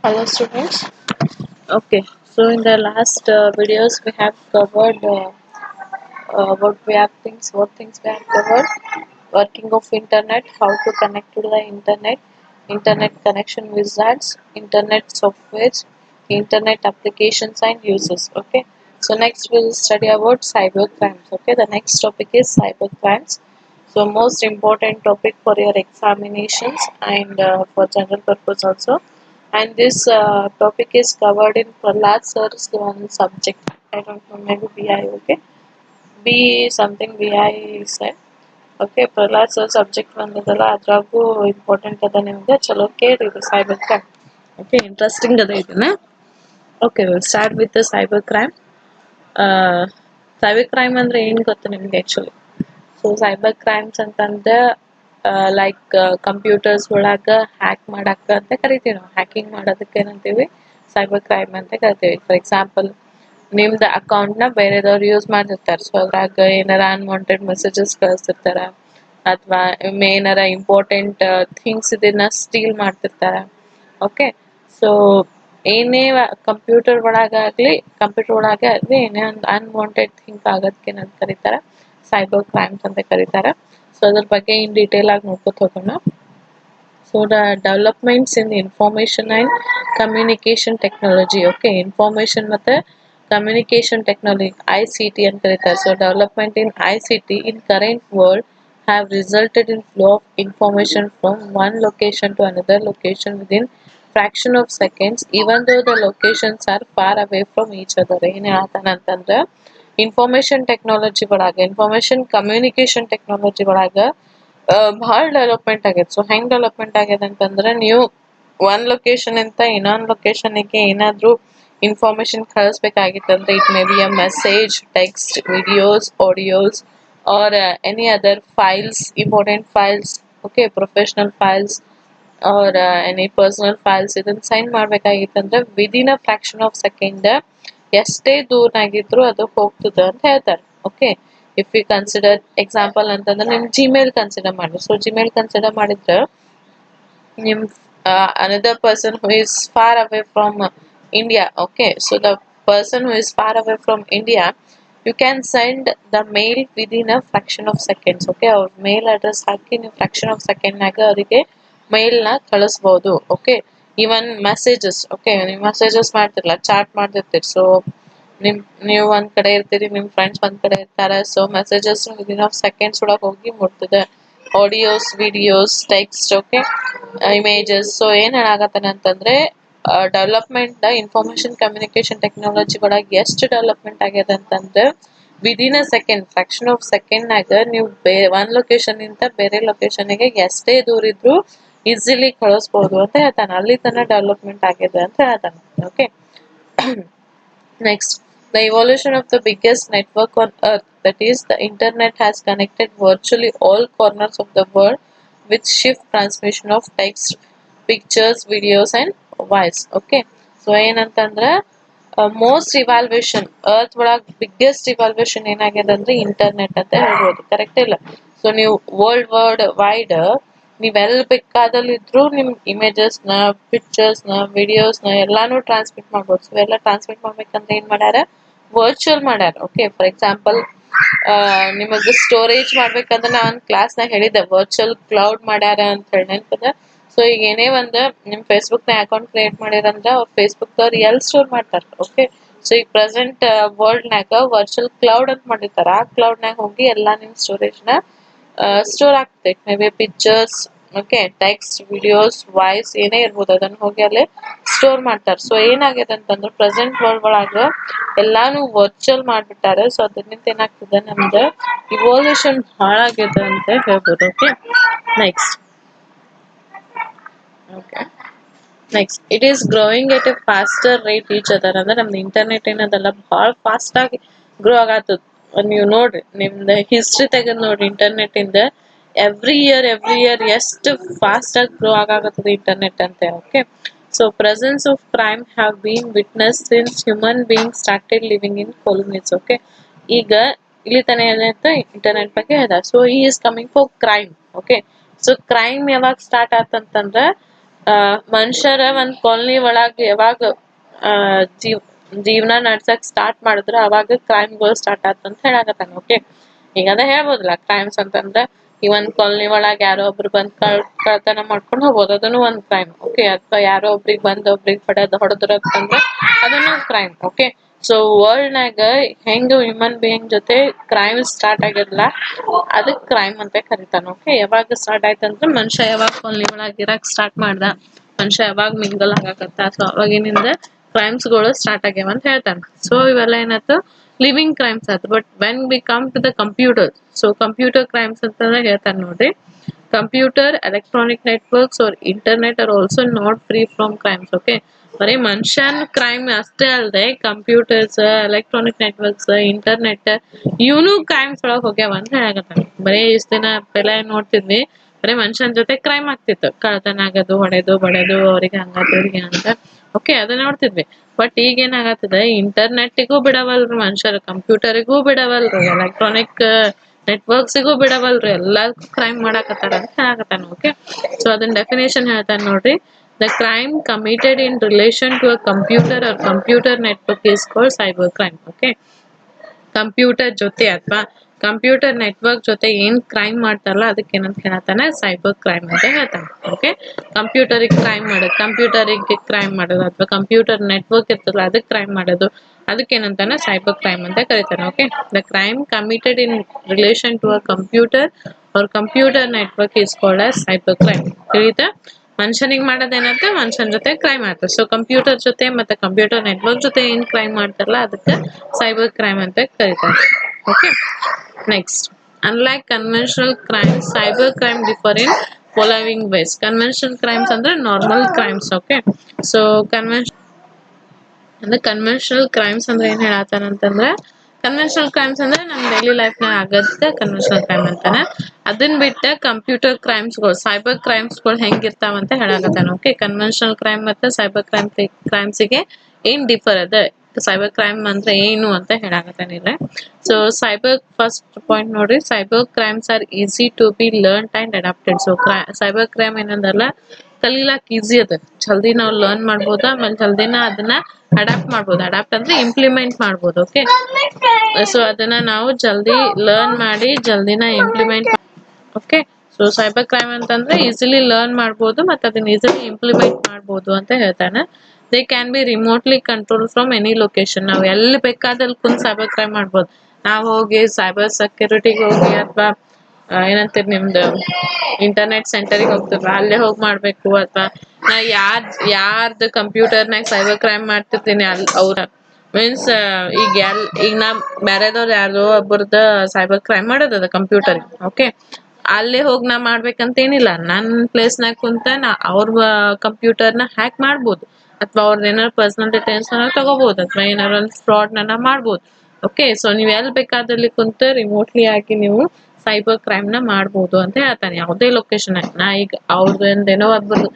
Hello students. Okay, so in the last videos we have covered what things we have covered, working of internet, how to connect to the internet, internet connection wizards, internet softwares, internet applications and uses. Okay, so next we'll study about cyber crimes. Okay, the next topic is cyber crimes. So most important topic for your examinations and for general purpose also. And this topic is covered in Prahlad sir's one subject. I don't know, maybe BI. Okay, B something BI said. Okay, Prahlad sir subject ಬಂದದಲ್ಲ ಅದ್ರಾಗೂ important ಅದ ನಿಮ್ಗೆ ಚಲೋ ಕೇಳಿ ಇದು cyber crime. Okay interesting ಅದ ಇದನ್ನ. Okay will start with cyber crime. Cyber crime ಅಂದ್ರೆ ಏನು ಗೊತ್ತು ನಿಮ್ಗೆ ಆ್ಯಕ್ಚುಲಿ? ಸೊ ಸೈಬರ್ ಕ್ರೈಮ್ಸ್ ಅಂತಂದ್ರೆ ಲೈಕ್ ಕಂಪ್ಯೂಟರ್ಸ್ ಒಳಗ ಹ್ಯಾಕ್ ಮಾಡಾಕ ಅಂತ ಕರಿತೀವಿ ನಾವು. ಹ್ಯಾಕಿಂಗ್ ಮಾಡೋದಕ್ಕೆ ಏನಂತೀವಿ? ಸೈಬರ್ ಕ್ರೈಮ್ ಅಂತ ಕರಿತೀವಿ. ಫಾರ್ ಎಕ್ಸಾಂಪಲ್ ನಿಮ್ದು ಅಕೌಂಟ್ನ ಬೇರೆದವ್ರು ಯೂಸ್ ಮಾಡ್ತಿರ್ತಾರೆ. ಸೊ ಅದ್ರಾಗ ಏನಾರ ಅನ್ವಾಂಟೆಡ್ ಮೆಸೇಜಸ್ ಕಳಿಸ್ತಿರ್ತಾರ, ಅಥವಾ ಏನಾರ ಇಂಪಾರ್ಟೆಂಟ್ ಥಿಂಗ್ಸ್ ಇದನ್ನ ಸ್ಟೀಲ್ ಮಾಡ್ತಿರ್ತಾರ. ಓಕೆ, ಸೊ ಏನೇ ಕಂಪ್ಯೂಟರ್ ಒಳಗೆ ಆಗಲಿ ಏನೇ ಒಂದು ಅನ್ವಾಂಟೆಡ್ ಥಿಂಗ್ ಆಗೋದಕ್ಕೆ ಏನಂತ ಕರೀತಾರೆ? ಸೈಬರ್ ಕ್ರೈಮ್ಸ್ ಅಂತ ಕರೀತಾರೆ. ಸೊ ಅದ್ರ ಬಗ್ಗೆ ಇನ್ ಡೀಟೇಲ್ ಆಗಿ ನೋಡ್ಕೊತ ಹೋಗೋಣ. So the developments in information and communication technology. Okay, information ಮತ್ತೆ communication technology ICT ಅಂತ ಕರೀತಾರೆ. So development in ICT in current world have resulted in flow of information from one location to another location within fraction of seconds, even though the locations are far away from each other. ಏನು ಹೇಳ್ತಾನೆ ಅಂತಂದ್ರೆ information technology ಒಳಗೆ, information communication technology ಒಳಗೆ ಭಾಳ development ಆಗೈತೆ. So ಹೆಂಗ್ development ಆಗ್ಯದ ಅಂತಂದ್ರೆ, ನೀವು ಒಂದ್ ಲೊಕೇಶನ್ ಇಂದ ಇನ್ನೊಂದು ಲೊಕೇಶನ್ಗೆ ಏನಾದ್ರೂ ಇನ್ಫಾರ್ಮೇಶನ್ ಕಳಿಸ್ಬೇಕಾಗಿತ್ತಂದ್ರೆ, it may be a message, text, videos, audios or any other files, important files, okay, professional files or any personal files, ಇದನ್ನ ಸೆಂಡ್ ಮಾಡ್ಬೇಕಾಗಿತ್ತಂದ್ರೆ within a fraction of second ಎಷ್ಟೇ ದೂರನಾಗಿದ್ರು ಅದು ಹೋಗ್ತದ ಅಂತ ಹೇಳ್ತಾರೆ. Okay, if you consider example ಅಂತಂದ್ರೆ ನಿಮ್ ಜಿಮೇಲ್ ಕನ್ಸಿಡರ್ ಮಾಡಿ. ಸೊ ಜಿಮೇಲ್ ಕನ್ಸಿಡರ್ ಮಾಡಿದ್ರೆ ನಿಮ್ another person who is far away from India. Okay, so the person who is far away from India, you can send the mail within a fraction of seconds. Okay, ಅವ್ರ mail address ಹಾಕಿ ನೀವು fraction of ಸೆಕೆಂಡ್ನಾಗ ಅವರಿಗೆ ಮೇಲ್ನ ಕಳಿಸ್ಬೋದು. Okay, even messages. Okay, ನೀವು messages ಮಾಡ್ತಿರಲ್ಲ, chat ಮಾಡ್ತಿರ್ತೀರಿ. So ನೀವು ಒಂದ್ ಕಡೆ ಇರ್ತೀರಿ, ನಿಮ್ ಫ್ರೆಂಡ್ಸ್ ಒಂದ್ ಕಡೆ ಇರ್ತಾರೆ. So messages within of seconds ಒಳಗೆ ಹೋಗಿ ಮುಟ್ತದೆ. Audios, videos, text, okay, images. So ಏನ್ ಹೇಳಾಗತ್ತಾನೆ ಅಂತಂದ್ರೆ ಡೆವಲಪ್ಮೆಂಟ್ ಇನ್ಫಾರ್ಮೇಶನ್ ಕಮ್ಯುನಿಕೇಶನ್ ಟೆಕ್ನಾಲಜಿ ಒಳಗೆ ಎಷ್ಟು ಡೆವಲಪ್ಮೆಂಟ್ ಆಗ್ಯದ ಅಂತಂದ್ರೆ within a second, fraction of ಸೆಕೆಂಡ್ನಾಗ ನೀವು ಒಂದ್ ಲೊಕೇಶನ್ ಇಂದ ಬೇರೆ ಲೊಕೇಶನ್ಗೆ ಎಷ್ಟೇ ದೂರ ಇದ್ರು ಈಸಿಲಿ ಕಳಿಸ್ಬೋದು ಅಂತ ಹೇಳ್ತಾನೆ. ಅಲ್ಲಿ ತನ ಡೆವಲಪ್ಮೆಂಟ್ ಆಗಿದೆ ಅಂತ ಹೇಳ್ತಾನೆ. Okay, next, the evolution of the biggest network on earth, that is, the internet, has connected virtually all corners of the world with shift transmission of text, pictures, videos, and voice. Okay, so ಏನಂತಂದ್ರೆ most evaluation earth ಒಳಗೆ biggest evaluation ಏನಾಗಿದೆ ಅಂದ್ರೆ internet ಅಂತ ಹೇಳ್ಬೋದು. Correct ಇಲ್ಲ? So ನೀವು world wide ನೀವೆಲ್ಲಿ ಬೇಕಾದಲ್ಲಿದ್ರು ನಿಮ್ ಇಮೇಜಸ್ನ, ಪಿಕ್ಚರ್ಸ್ನ, ವಿಡಿಯೋಸ್ನ ಎಲ್ಲಾನು ಟ್ರಾನ್ಸ್ಮಿಟ್ ಮಾಡ್ಬೋದು. ಸೊ ಎಲ್ಲ ಟ್ರಾನ್ಸ್ಮಿಟ್ ಮಾಡ್ಬೇಕಂದ್ರೆ ಏನ್ ಮಾಡ್ಯಾರ? ವರ್ಚುವಲ್ ಮಾಡ್ಯಾರ. ಓಕೆ, ಫಾರ್ ಎಕ್ಸಾಂಪಲ್ ನಿಮಗೆ ಸ್ಟೋರೇಜ್ ಮಾಡ್ಬೇಕಂದ್ರೆ ನಾ ಒಂದು ಕ್ಲಾಸ್ನಾಗ ಹೇಳಿದ್ದೆ ವರ್ಚುವಲ್ ಕ್ಲೌಡ್ ಮಾಡ್ಯಾರ ಅಂತ ಹೇಳಿ, ನೆನಪದ? ಸೊ ಈಗ ಏನೇ ಒಂದು ನಿಮ್ ಫೇಸ್ಬುಕ್ನ ಅಕೌಂಟ್ ಕ್ರಿಯೇಟ್ ಮಾಡಿರಂದ್ರೆ ಅವ್ರು ಫೇಸ್ಬುಕ್ದವ್ರು ಎಲ್ಲಿ ಸ್ಟೋರ್ ಮಾಡ್ತಾರೆ? ಓಕೆ, ಸೊ ಈಗ ಪ್ರೆಸೆಂಟ್ ವರ್ಲ್ಡ್ನಾಗ ವರ್ಚುವಲ್ ಕ್ಲೌಡ್ ಅಂತ ಮಾಡಿರ್ತಾರೆ. ಆ ಕ್ಲೌಡ್ನಾಗ ಹೋಗಿ ಎಲ್ಲಾ ನಿಮ್ ಸ್ಟೋರೇಜ್ನ ಸ್ಟೋರ್ ಆಗ್ತದೆ. May be pictures, okay, text, videos, voice ಏನೇ ಇರ್ಬೋದು, ಅದನ್ನ ಹೋಗಿ ಅಲ್ಲಿ ಸ್ಟೋರ್ ಮಾಡ್ತಾರೆ. ಸೊ ಏನಾಗಿದೆ ಅಂತಂದ್ರೆ ಪ್ರೆಸೆಂಟ್ ವರ್ಲ್ಡ್ ಒಳಗ ಎಲ್ಲಾನು ವರ್ಚುವಲ್ ಮಾಡ್ಬಿಟ್ಟಾರೆ. ಸೊ ಅದರಿಂದ ಏನಾಗ್ತದೆ, ನಮ್ದು ಇವಾಲ್ಯೂಷನ್ ಭಾಳ ಆಗ್ಯದ ಅಂತ ಹೇಳ್ಬೋದು. Okay, next. Okay, next, it is growing at a faster rate each other. ಅಂದ್ರೆ ನಮ್ದು ಇಂಟರ್ನೆಟ್ ಏನದಲ್ಲ ಭಾಳ ಫಾಸ್ಟ್ ಆಗಿ ಗ್ರೋ ಆಗತ್ತದ. ನೀವು ನೋಡ್ರಿ, ನಿಮ್ದು ಹಿಸ್ಟ್ರಿ ತೆಗೆದು ನೋಡ್ರಿ ಇಂಟರ್ನೆಟ್ ಇಂದ ಎವ್ರಿ ಇಯರ್ ಎಷ್ಟು ಫಾಸ್ಟ್ ಆಗಿ ಗ್ರೋ ಆಗತ್ತದ ಇಂಟರ್ನೆಟ್ ಅಂತ. Okay, so presence of crime have been witness since human being started living in colonies. Okay, ಈಗ ಇಲ್ಲಿ ತಾನೇ ಏನಾಯ್ತು ಇಂಟರ್ನೆಟ್ ಬಗ್ಗೆ ಹೇಳ್ದ. ಸೊ ಈ is coming for crime. Okay, so crime ಯಾವಾಗ ಸ್ಟಾರ್ಟ್ ಆತಂತಂದ್ರ ಮನುಷ್ಯರ ಒಂದ್ ಕಾಲನಿ ಒಳಗ ಯಾವಾಗ ಆ ಜೀವ್ ಜೀವನ ನಡ್ಸಕ್ ಸ್ಟಾರ್ಟ್ ಮಾಡಿದ್ರ ಅವಾಗ ಕ್ರೈಮ್ಗಳು ಸ್ಟಾರ್ಟ್ ಆತಂತ ಹೇಳಾಕತ್ತಾನ. ಓಕೆ, ಈಗ ಅದ ಹೇಳ್ಬೋದಲ್ಲ ಕ್ರೈಮ್ಸ್ ಅಂತಂದ್ರ ಈ ಒಂದ್ ಕಾಲನಿ ಒಳಗ ಯಾರೋ ಒಬ್ರು ಬಂದ್ ಕಳ್ತನ ಮಾಡ್ಕೊಂಡ್ ಹೋಗ್ಬೋದು, ಅದನ್ನು ಒಂದ್ ಕ್ರೈಮ್. ಓಕೆ, ಅಥವಾ ಯಾರೋ ಒಬ್ರಿಗೆ ಬಂದ್ ಒಬ್ರಿಗೆ ಹೊಡೆದ್ರ ಅಂತಂದ್ರ ಅದನ್ನು ಕ್ರೈಮ್. ಓಕೆ, ಸೊ ವರ್ಲ್ಡ್ ನಾಗ ಹೆಂಗ್ ಹ್ಯೂಮನ್ ಬೀಯಿಂಗ್ ಜೊತೆ ಕ್ರೈಮ್ ಸ್ಟಾರ್ಟ್ ಆಗಿರ್ಲ ಅದಕ್ ಕ್ರೈಮ್ ಅಂತ ಕರಿತಾನ. ಓಕೆ, ಯಾವಾಗ ಸ್ಟಾರ್ಟ್ ಆಯ್ತಂದ್ರ ಮನುಷ್ಯ ಯಾವಾಗ ಕಾಲನಿ ಒಳಗ ಇರಾಕ್ ಸ್ಟಾರ್ಟ್ ಮಾಡ್ದ, ಮನುಷ್ಯ ಯಾವಾಗ ಮಿಂಗಲ್ ಆಗಾಕತ್ತ, ಸೊ ಅವಾಗಿನಿಂದ ಕ್ರೈಮ್ಸ್ ಗಳು ಸ್ಟಾರ್ಟ್ ಆಗ್ಯಾವ ಅಂತ ಹೇಳ್ತಾನ. ಸೊ ಇವೆಲ್ಲ ಏನಾಯ್ತು, ಲಿವಿಂಗ್ ಕ್ರೈಮ್ಸ್ ಆಯ್ತು. But when we come to the computer, so computer crimes ಅಂತ ಹೇಳ್ತಾರ ನೋಡ್ರಿ. Computer, electronic networks or internet are also not free from crimes. Okay, ಬರೀ ಮನುಷ್ಯನ್ ಕ್ರೈಮ್ ಅಷ್ಟೇ ಅಲ್ಲದೆ ಕಂಪ್ಯೂಟರ್ಸ್, ಎಲೆಕ್ಟ್ರಾನಿಕ್ ನೆಟ್ವರ್ಕ್ಸ್, ಇಂಟರ್ನೆಟ್ ಇವನು ಕ್ರೈಮ್ಸ್ ಒಳಗ್ ಹೋಗ್ಯಾವ ಅಂತ ಹೇಳಕತ್ತಾನ. ಬರೀ ಇಷ್ಟ ದಿನ ಬೆಲೆ ನೋಡ್ತಿದ್ವಿ, ಬರೀ ಮನುಷ್ಯನ್ ಜೊತೆ ಕ್ರೈಮ್ ಆಗ್ತಿತ್ತು, ಕಳ್ತನ ಆಗೋದು, ಹೊಡೆದು ಬಡೆದು, ಅವ್ರಿಗೆ ಹಂಗಾತು ಇವ್ರಿಗೆ ಅಂತ. ಓಕೆ, ಅದನ್ನ ನೋಡ್ತಿದ್ವಿ. ಬಟ್ ಈಗ ಏನಾಗತ್ತದ, ಇಂಟರ್ನೆಟ್ಗೂ ಬಿಡವಲ್ರು ಮನುಷ್ಯರು, ಕಂಪ್ಯೂಟರಿಗೂ ಬಿಡವಲ್ರು, ಎಲೆಕ್ಟ್ರಾನಿಕ್ ನೆಟ್ವರ್ಕ್ಸಿಗೂ ಬಿಡವಲ್ರು, ಎಲ್ಲದಕ್ಕೂ ಕ್ರೈಮ್ ಮಾಡಾಕತ್ತಾರ ಅಂತ ಹೇಳಾಕತ್ತಾನ. ಓಕೆ, ಸೊ ಅದನ್ನ ಡೆಫಿನೇಷನ್ ಹೇಳ್ತಾನೆ ನೋಡ್ರಿ. The crime committed in relation to a computer or computer network is called cyber crime. Okay, computer ಜೊತೆ ಅಥವಾ ಕಂಪ್ಯೂಟರ್ ನೆಟ್ವರ್ಕ್ ಜೊತೆ ಏನ್ ಕ್ರೈಮ್ ಮಾಡ್ತಾರಲ್ಲ ಅದಕ್ಕೆ ಏನಂತ ಹೇಳತ್ತಾನ, ಸೈಬರ್ ಕ್ರೈಮ್ ಅಂತ ಹೇಳ್ತಾನ. ಓಕೆ, ಕಂಪ್ಯೂಟರಿಗೆ ಕ್ರೈಮ್ ಮಾಡೋದು, ಕಂಪ್ಯೂಟರಿಗೆ ಕ್ರೈಮ್ ಮಾಡೋದು, ಅಥವಾ ಕಂಪ್ಯೂಟರ್ ನೆಟ್ವರ್ಕ್ ಇರ್ತದಲ್ಲ ಅದಕ್ಕೆ ಕ್ರೈಮ್ ಮಾಡೋದು, ಅದಕ್ಕೆ ಏನಂತಾನ ಸೈಬರ್ ಕ್ರೈಮ್ ಅಂತ ಕರೀತಾನೆ. Okay, the crime committed in relation to a computer or computer network is called as cyber crime. ತಿಳಿತಾ? ಮನುಷ್ಯನಿಗೆ ಮಾಡೋದೇನಂತ ಮನುಷ್ಯನ ಜೊತೆ ಕ್ರೈಮ್ ಆಗ್ತದೆ. ಸೊ ಕಂಪ್ಯೂಟರ್ ಜೊತೆ ಮತ್ತೆ ಕಂಪ್ಯೂಟರ್ ನೆಟ್ವರ್ಕ್ ಜೊತೆ ಏನ್ ಕ್ರೈಮ್ ಮಾಡ್ತಾರಲ್ಲ ಅದಕ್ಕೆ ಸೈಬರ್ ಕ್ರೈಮ್ ಅಂತ ಕರೀತಾರೆ. Okay, next, unlike conventional crimes, cyber crime differ in following ways. Conventional crimes ಅಂದ್ರೆ ನಾರ್ಮಲ್ ಕ್ರೈಮ್ಸ್. ಓಕೆ, ಸೊ ಅಂದ್ರೆ ಕನ್ವೆನ್ಷನಲ್ ಕ್ರೈಮ್ಸ್ ಅಂದ್ರೆ ಏನ್ ಹೇಳತ್ತಾನಂತಂದ್ರ, ಕನ್ವೆನ್ಷನಲ್ ಕ್ರೈಮ್ಸ್ ಅಂದ್ರೆ ನಮ್ ಡೈಲಿ ಲೈಫ್ ನಾಗ ಆಗತ್ತೆ ಕನ್ವೆನ್ಷನಲ್ ಕ್ರೈಮ್ ಅಂತಾನೆ. ಅದನ್ನ ಬಿಟ್ಟ ಕಂಪ್ಯೂಟರ್ ಕ್ರೈಮ್ಸ್ಗಳು, ಸೈಬರ್ ಕ್ರೈಮ್ಸ್ಗಳು ಹೆಂಗಿರ್ತಾವ ಅಂತ ಹೇಳಾಕತ್ತಾನ. ಓಕೆ, ಕನ್ವೆನ್ಷನಲ್ ಕ್ರೈಮ್ ಮತ್ತೆ ಸೈಬರ್ ಕ್ರೈಮ್ಸ್ಗೆ ಏನ್ ಡಿಫರ್ ಅದ, ಸೈಬರ್ ಕ್ರೈಮ್ ಅಂದ್ರೆ ಏನು ಅಂತ ಹೇಳಾಕತ್ತಾನಿಲ್ಲ. ಸೊ ಸೈಬರ್ ಫಸ್ಟ್ ಪಾಯಿಂಟ್ ನೋಡ್ರಿ, cyber crimes are easy to be learn and adapted. So cyber crime ಏನಂದಲ್ಲ ಕಲಿಲಾಕ್ ಈಸಿ ಅದ, ಜಲ್ದಿ ನಾವು ಲರ್ನ್ ಮಾಡ್ಬೋದು, ಆಮೇಲೆ ಜಲ್ದಿನ ಅದನ್ನ ಅಡಾಪ್ಟ್ ಮಾಡ್ಬೋದು. ಅಡಾಪ್ಟ್ ಅಂದ್ರೆ ಇಂಪ್ಲಿಮೆಂಟ್ ಮಾಡ್ಬೋದು. ಓಕೆ, ಸೊ ಅದನ್ನ ನಾವು ಜಲ್ದಿ ಲರ್ನ್ ಮಾಡಿ ಜಲ್ದಿನ implement. Okay, so cyber crime ಅಂತಂದ್ರೆ ಈಸಿಲಿ ಲರ್ನ್ ಮಾಡ್ಬೋದು ಮತ್ತೆ ಅದನ್ನ ಈಸಿಲಿ ಇಂಪ್ಲಿಮೆಂಟ್ ಮಾಡ್ಬೋದು ಅಂತ ಹೇಳ್ತಾನೆ. They can be remotely control from any location. ನಾವು ಎಲ್ಲಿ ಬೇಕಾದಲ್ಲಿ ಕುಂತ್ ಸೈಬರ್ ಕ್ರೈಮ್ ಮಾಡ್ಬೋದು. ನಾವು ಹೋಗಿ ಸೈಬರ್ ಸೆಕ್ಯೂರಿಟಿಗೆ ಹೋಗಿ ಅಥವಾ ಏನಂತೀರಿ ನಿಮ್ದು ಇಂಟರ್ನೆಟ್ ಸೆಂಟರಿಗೆ ಹೋಗ್ತಿರ್ಲ ಅಲ್ಲೇ ಹೋಗಿ ಮಾಡ್ಬೇಕು, ಅಥವಾ ನಾ ಯಾರ್ದು ಕಂಪ್ಯೂಟರ್ನಾಗ ಸೈಬರ್ ಕ್ರೈಮ್ ಮಾಡ್ತಿರ್ತೀನಿ ಅವ್ರ ಮೀನ್ಸ್ ಈಗ ನಾ ಬ್ಯಾರೆದವ್ರ ಯಾರ್ದೋ ಒಬ್ಬರ್ದ ಸೈಬರ್ ಕ್ರೈಮ್ ಮಾಡೋದದ ಕಂಪ್ಯೂಟರ್. ಓಕೆ, ಅಲ್ಲೇ ಹೋಗಿ ನಾ ಮಾಡ್ಬೇಕಂತ ಏನಿಲ್ಲ, ನನ್ ಪ್ಲೇಸ್ನಾಗ ಕುಂತ ನಾ ಅವ್ರ ಕಂಪ್ಯೂಟರ್ನ ಹ್ಯಾಕ್ ಮಾಡ್ಬೋದು, ಅಥವಾ ಅವ್ರದ್ದು ಏನಾರು ಪರ್ಸನಲ್ ಡೀಟೇಲ್ಸ್ ತಗೋಬಹುದು, ಅಥವಾ ಏನಾರ ಒಂದು ಫ್ರಾಡ್ ಮಾಡ್ಬೋದು. ಓಕೆ, ಸೊ ನೀವ್ ಎಲ್ ಬೇಕಾದಲ್ಲಿ ಕುಂತ ರಿಮೋಟ್ಲಿ ಆಗಿ ನೀವು ಸೈಬರ್ ಕ್ರೈಮ್ ನ ಮಾಡ್ಬೋದು ಅಂತ ಹೇಳ್ತಾನೆ, ಯಾವುದೇ ಲೊಕೇಶನ್. ನಾ ಈಗ ಅವ್ರದ್ದು ಏನೋ ಒಬ್ಬರು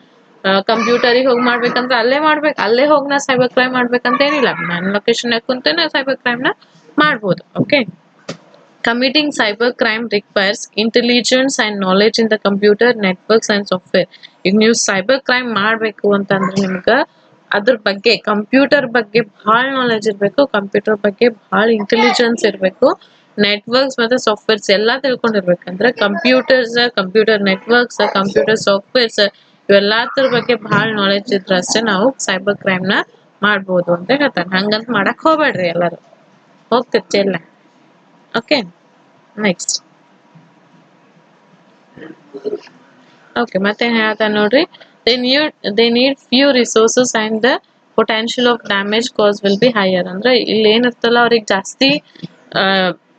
ಕಂಪ್ಯೂಟರಿಗೆ ಹೋಗಿ ಮಾಡ್ಬೇಕಂದ್ರೆ ಅಲ್ಲೇ ಮಾಡ್ಬೇಕು, ಅಲ್ಲೇ ಹೋಗಿ ನಾ ಸೈಬರ್ ಕ್ರೈಮ್ ಮಾಡ್ಬೇಕಂತ ಏನಿಲ್ಲ, ನನ್ನ ಲೊಕೇಶನ್ ಕುಂತ ನಾ ಸೈಬರ್ ಕ್ರೈಮ್ ನ ಮಾಡ್ಬೋದು. Okay, committing cyber crime requires intelligence and knowledge in the computer networks and software. ಈಗ ನೀವು ಸೈಬರ್ ಕ್ರೈಮ್ ಮಾಡ್ಬೇಕು ಅಂತಂದ್ರೆ ನಿಮ್ಗ ಅದ್ರ ಬಗ್ಗೆ, ಕಂಪ್ಯೂಟರ್ ಬಗ್ಗೆ ಬಹಳ ನಾಲೆಜ್ ಇರ್ಬೇಕು, ಕಂಪ್ಯೂಟರ್ ಬಗ್ಗೆ ಬಹಳ ಇಂಟೆಲಿಜೆನ್ಸ್ ಇರ್ಬೇಕು, ನೆಟ್ವರ್ಕ್ಸ್ ಮತ್ತೆ ಸಾಫ್ಟ್ವೇರ್ಸ್ ಎಲ್ಲಾ ತಿಳ್ಕೊಂಡಿರ್ಬೇಕಂದ್ರೆ computers, computer networks, computer softwares ಇವೆಲ್ಲಾದ್ರ ಬಗ್ಗೆ ಬಹಳ ನಾಲೆಜ್ ಇದ್ರ ಅಷ್ಟೇ ನಾವು ಸೈಬರ್ ಕ್ರೈಮ್ ನ ಮಾಡ್ಬೋದು ಅಂತ ಹೇಳ್ತಾನೆ. ಹಂಗಂತ ಮಾಡಕ್ ಹೋಗ್ಬೇಡ್ರಿ, ಎಲ್ಲಾರು ಹೋಗ್ತಿರ್ ಚೆಲ್ಲ. Okay, next. ಓಕೆ, ಮತ್ತೆ ಹೇಳ್ತಾನೆ ನೋಡ್ರಿ, they need few resources and the potential of damage cause will be higher. ಅಂದ್ರೆ ಇಲ್ಲಿ ಏನಿರ್ತಲ್ಲ ಅವ್ರಿಗೆ ಜಾಸ್ತಿ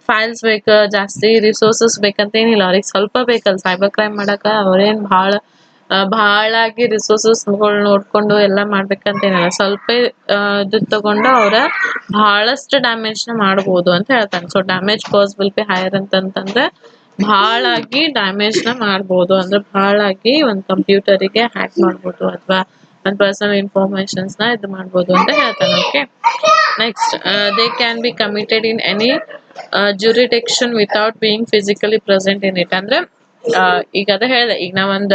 ಫೈಲ್ಸ್ ಬೇಕ, ಜಾಸ್ತಿ ರಿಸೋರ್ಸಸ್ ಬೇಕಂತ ಏನಿಲ್ಲ, ಅವ್ರಿಗೆ ಸ್ವಲ್ಪ ಬೇಕಲ್ಲ ಸೈಬರ್ ಕ್ರೈಮ್ ಮಾಡಕ. ಅವ್ರೇನ್ ಬಹಳಾಗಿ ರಿಸೋರ್ಸಸ್ ನೋಡ್ಕೊಂಡು ಎಲ್ಲಾ ಮಾಡ್ಬೇಕಂತ ಏನಿಲ್ಲ, ಸ್ವಲ್ಪ ಇದು ತಗೊಂಡು ಅವ್ರ ಬಹಳಷ್ಟು ಡ್ಯಾಮೇಜ್ ನ ಮಾಡ್ಬೋದು ಅಂತ ಹೇಳ್ತಾನೆ. So damage cause will be higher ಅಂತಂದ್ರೆ ಬಹಳಾಗಿ ಡ್ಯಾಮೇಜ್ ನ ಮಾಡ್ಬೋದು, ಅಂದ್ರೆ ಬಹಳಾಗಿ ಒಂದ್ ಕಂಪ್ಯೂಟರಿಗೆ ಹ್ಯಾಕ್ ಮಾಡ್ಬೋದು, ಅಥವಾ ಒಂದ್ ಪರ್ಸನಲ್ ಇನ್ಫಾರ್ಮೇಶನ್ಸ್ ನ ಇದು ಮಾಡ್ಬೋದು ಅಂತ ಹೇಳ್ತಾನೆ. Okay, next, they can B committed in any jurisdiction without being physically present in it. ಅಂದ್ರೆ ಈಗ ಅದ ಹೇಳ್ದೆ, ಈಗ ನಾವೊಂದ್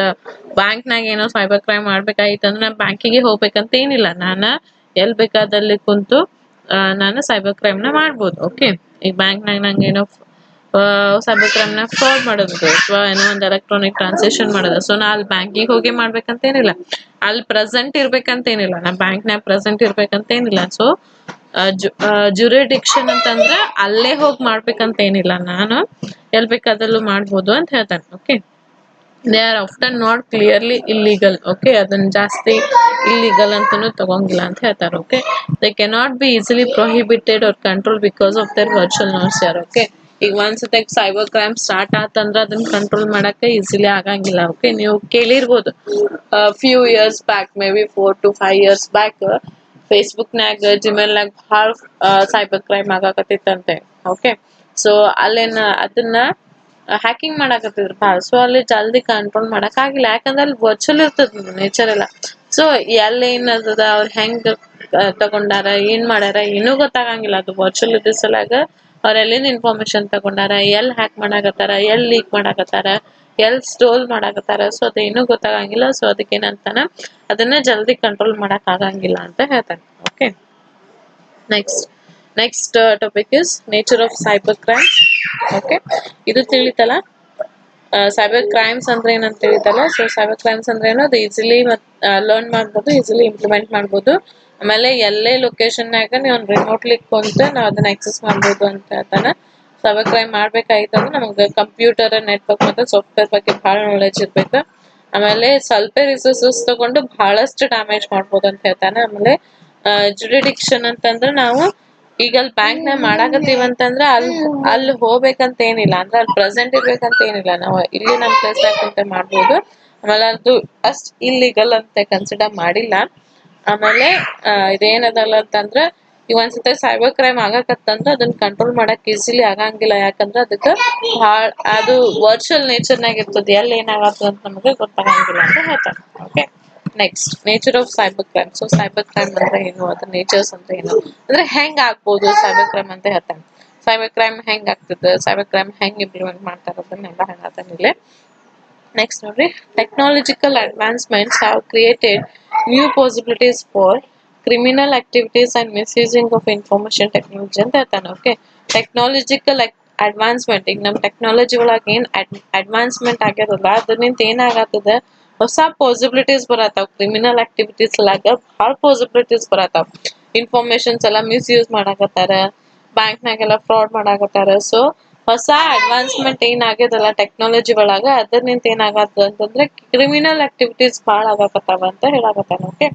ಬ್ಯಾಂಕ್ನಾಗ ಏನೋ ಸೈಬರ್ ಕ್ರೈಮ್ ಮಾಡ್ಬೇಕಾಗಿತ್ತಂದ್ರ ನಾ ಬ್ಯಾಂಕಿಗೆ ಹೋಗ್ಬೇಕಂತ ಏನಿಲ್ಲ. ಎಲ್ ಬೇಕಾದಲ್ಲಿ ಕುಂತು ನಾನು ಸೈಬರ್ ಕ್ರೈಮ್ ನ ಮಾಡ್ಬೋದು. ಓಕೆ, ಈಗ ಬ್ಯಾಂಕ್ನಾಗ ನಂಗೇನೋ ಸೈಬರ್ ಕ್ರೈಮ್ ನ ಫ್ರಾಡ್ ಮಾಡೋದು ಅಥವಾ ಏನೋ ಒಂದು ಎಲೆಕ್ಟ್ರಾನಿಕ್ ಟ್ರಾನ್ಸಾಕ್ಷನ್ ಮಾಡೋದು. ಸೊ ನಾ ಅಲ್ಲಿ ಬ್ಯಾಂಕಿಗೆ ಹೋಗಿ ಮಾಡ್ಬೇಕಂತ ಏನಿಲ್ಲ, ಅಲ್ಲಿ ಪ್ರೆಸೆಂಟ್ ಇರ್ಬೇಕಂತ ಏನಿಲ್ಲ, ನಾ ಬ್ಯಾಂಕ್ನಾಗ ಪ್ರೆಸೆಂಟ್ ಇರ್ಬೇಕಂತ ಏನಿಲ್ಲ. ಸೊ ಜುರಿಡಿಕ್ಷನ್ ಅಂತಂದ್ರ ಅಲ್ಲೇ ಹೋಗಿ ಮಾಡ್ಬೇಕಂತ ಏನಿಲ್ಲ, ನಾನು ಎಲ್ ಬೇಕಾದಲ್ಲೂ ಮಾಡ್ಬೋದು ಅಂತ ಹೇಳ್ತಾನೆ. Okay, they are often not clearly illegal. Okay, ಅದನ್ನ ಜಾಸ್ತಿ ಇಲ್ಲಿಗಲ್ ಅಂತಾನೂ ತಗೊಂಗಿಲ್ಲ ಅಂತ ಹೇಳ್ತಾರೆ. Okay, they cannot be easily prohibited or control because of their virtual knots. Okay, ಈಗ ಒಂದ್ಸತಿ ಸೈಬರ್ ಕ್ರೈಮ್ ಸ್ಟಾರ್ಟ್ ಆತಂದ್ರ ಅದನ್ನ ಕಂಟ್ರೋಲ್ ಮಾಡಕ್ಕೆ ಈಸಿಲಿ ಆಗಂಗಿಲ್ಲ. ಓಕೆ, ನೀವು ಕೇಳಿರ್ಬೋದು few years back, maybe 4 to 5 years back, ಫೇಸ್ಬುಕ್ನಾಗ ಜಿಮೇಲ್ನಾಗ ಭಾಳ ಸೈಬರ್ ಕ್ರೈಮ್ ಆಗಾಕತ್ತಿತ್ತಂತೆ. ಓಕೆ, ಸೊ ಅಲ್ಲೇನ ಅದನ್ನ ಹ್ಯಾಕಿಂಗ್ ಮಾಡಾಕತ್ತಿದ್ರು ಭಾಳ. ಸೊ ಅಲ್ಲಿ ಜಲ್ದಿ ಕಂಟ್ರೋಲ್ ಮಾಡಕ್ ಆಗಿಲ್ಲ, ಯಾಕಂದ್ರೆ ಅಲ್ಲಿ ವರ್ಚುವಲ್ ಇರ್ತದ ನೇಚರ್ ಎಲ್ಲ. ಸೊ ಎಲ್ಲಿ ಏನದ ಅವ್ರ ಹೆಂಗ್ ತಗೊಂಡಾರ, ಏನ್ ಮಾಡ್ಯಾರ ಏನೂ ಗೊತ್ತಾಗಂಗಿಲ್ಲ. ಅದು ವರ್ಚುವಲ್ ಇದ್ದ ಸಲಾಗ ಅವ್ರ ಎಲ್ಲಿಂದ ಇನ್ಫಾರ್ಮೇಶನ್ ತಗೊಂಡಾರ, ಎಲ್ ಹ್ಯಾಕ್ ಮಾಡಾಕತ್ತಾರ, ಎಲ್ ಲೀಕ್ ಮಾಡಾಕತ್ತಾರ, ಎಲ್ ಸ್ಟೋಲ್ ಮಾಡಾಕತ್ತಾರ, ಸೊ ಅದೇನು ಗೊತ್ತಾಗಂಗಿಲ್ಲ. ಸೊ ಅದಕ್ಕೇನಂತಾನ ಅದನ್ನ ಜಲ್ದಿ ಕಂಟ್ರೋಲ್ ಮಾಡಕ್ ಆಗಂಗಿಲ್ಲ ಅಂತ ಹೇಳ್ತಾನೆ. Okay, next topic is nature of cyber crime. Okay, ಇದು ತಿಳಿತಲ್ಲ, ಸೈಬರ್ ಕ್ರೈಮ್ಸ್ ಅಂದ್ರೆ ಏನಂತ ತಿಳಿತಲ್ಲ. ಸೊ ಸೈಬರ್ ಕ್ರೈಮ್ಸ್ ಅಂದ್ರೆ ಏನು, ಅದು ಈಸಿಲಿ ಲರ್ನ್ ಮಾಡ್ಬೋದು, ಈಸಿಲಿ ಇಂಪ್ಲಿಮೆಂಟ್ ಮಾಡ್ಬೋದು. ಆಮೇಲೆ ಎಲ್ಲೇ ಲೊಕೇಶನ್ನಾಗ ನೀವು ರಿಮೋಟ್ಲಿ ಕುಂತು ನಾವು ಅದನ್ನ ಆಕ್ಸೆಸ್ ಮಾಡ್ಬೋದು ಅಂತ ಹೇಳ್ತಾನೆ. ಸೈಬರ್ ಕ್ರೈಮ್ ಮಾಡ್ಬೇಕಾಯ್ತಂದ್ರೆ ನಮ್ಗೆ ಕಂಪ್ಯೂಟರ್, ನೆಟ್ವರ್ಕ್ ಮತ್ತೆ ಸಾಫ್ಟ್ವೇರ್ ಬಗ್ಗೆ ಭಾಳ ನಾಲೆಜ್ ಇರ್ಬೇಕು. ಆಮೇಲೆ ಸ್ವಲ್ಪ ರಿಸೋರ್ಸಸ್ ತಗೊಂಡು ಬಹಳಷ್ಟು ಡ್ಯಾಮೇಜ್ ಮಾಡ್ಬೋದು ಅಂತ ಹೇಳ್ತಾನೆ. ಆಮೇಲೆ ಜುರಿಡಿಕ್ಷನ್ ಅಂತಂದ್ರೆ ನಾವು ಈಗ ಅಲ್ಲಿ ಬ್ಯಾಂಕ್ನಾಗ ಮಾಡಾಕತ್ತೀವಿ ಅಂತಂದ್ರ ಅಲ್ಲಿ ಹೋಗ್ಬೇಕಂತ ಏನಿಲ್ಲ, ಅಂದ್ರೆ ಅಲ್ಲಿ ಪ್ರೆಸೆಂಟ್ ಇರ್ಬೇಕಂತ ಏನಿಲ್ಲ. ನಾವು ಇಲ್ಲಿ ನಮ್ಮ ಪ್ಲೇಸ್ನಾಗ ಕುಂತೆ ಮಾಡ್ಬೋದು. ಆಮೇಲೆ ಅದು ಅಷ್ಟ್ ಇಲ್ಲಿಗಲ್ ಅಂತ ಕನ್ಸಿಡರ್ ಮಾಡಿಲ್ಲ. ಆಮೇಲೆ ಇದೇನದಲ್ಲ ಅಂತಂದ್ರ ಈಗ ಒಂದ್ಸತಿ ಸೈಬರ್ ಕ್ರೈಮ್ ಆಗಾಕತ್ತಂದ್ರ ಅದನ್ನ ಕಂಟ್ರೋಲ್ ಮಾಡಕ್ ಈಸಿಲಿ ಆಗಂಗಿಲ್ಲ, ಯಾಕಂದ್ರ ಅದಕ್ಕೆ ಭಾಳ ಅದು ವರ್ಚುವಲ್ ನೇಚರ್ನಾಗ ಇರ್ತದೆ, ಎಲ್ಲಿ ಏನಾಗತ್ತದ ಅಂತ ನಮಗೆ ಗೊತ್ತಾಗಂಗಿಲ್ಲ ಅಂತ ಹೇಳ್ತಾರೆ. Okay, next nature of cyber crime. So cyber crime ಅಂದ್ರೆ ಏನು, ಅದ್ರ ನೇಚರ್ಸ್ ಅಂದ್ರೆ ಏನು, ಅಂದ್ರೆ ಹೆಂಗ್ ಆಗ್ಬೋದು ಸೈಬರ್ ಕ್ರೈಮ್ ಅಂತ ಹೇಳ್ತಾನೆ. ಸೈಬರ್ ಕ್ರೈಮ್ ಹೆಂಗ್ ಆಗ್ತದೆ, ಸೈಬರ್ ಕ್ರೈಮ್ ಹೆಂಗ್ ಇಂಪ್ಲಿಮೆಂಟ್ ಮಾಡ್ತಾರ ಅದನ್ನೆಲ್ಲ ಹೇಳ್ತಾನೆ ಇಲ್ಲಿ. ನೆಕ್ಸ್ಟ್ ನೋಡ್ರಿ, technological advancements have created new possibilities for criminal activities and misusing of information technology ಅಂತ ಹೇಳ್ತಾನೆ. ಓಕೆ, ಟೆಕ್ನಾಲಜಿಕಲ್ ಅಡ್ವಾನ್ಸ್ಮೆಂಟ್, ಈಗ ನಮ್ ಟೆಕ್ನಾಲಜಿ ಒಳಗೆ ಏನ್ ಅಡ್ವಾನ್ಸ್ಮೆಂಟ್ ಆಗ್ಯದಲ್ಲ ಅದರಿಂದ ಏನಾಗತ್ತದ, ಹೊಸ ಪಾಸಿಬಿಲಿಟೀಸ್ ಬರತ್ತಾವ. ಕ್ರಿಮಿನಲ್ ಆಕ್ಟಿವಿಟೀಸ್ ಲಾಗ ಭಾಳ ಪಾಸಿಬಿಲಿಟೀಸ್ ಬರತ್ತಾವ. ಇನ್ಫಾರ್ಮೇಶನ್ಸ್ ಎಲ್ಲ ಮಿಸ್ಯೂಸ್ ಮಾಡಾಕತ್ತಾರ, ಬ್ಯಾಂಕ್ನಾಗೆಲ್ಲ ಫ್ರಾಡ್ ಮಾಡಾಕತ್ತಾರ. ಸೊ ಹೊಸ ಅಡ್ವಾನ್ಸ್ಮೆಂಟ್ ಏನ್ ಆಗ್ಯದಲ್ಲ ಟೆಕ್ನಾಲಜಿ ಒಳಗ ಅದರಿಂದ ಏನಾಗತ್ತ ಅಂತಂದ್ರೆ ಕ್ರಿಮಿನಲ್ ಆಕ್ಟಿವಿಟೀಸ್ ಭಾಳ ಆಗಾಕತ್ತಾವ ಅಂತ ಹೇಳಾಕತ್ತಾನ. ಓಕೆ,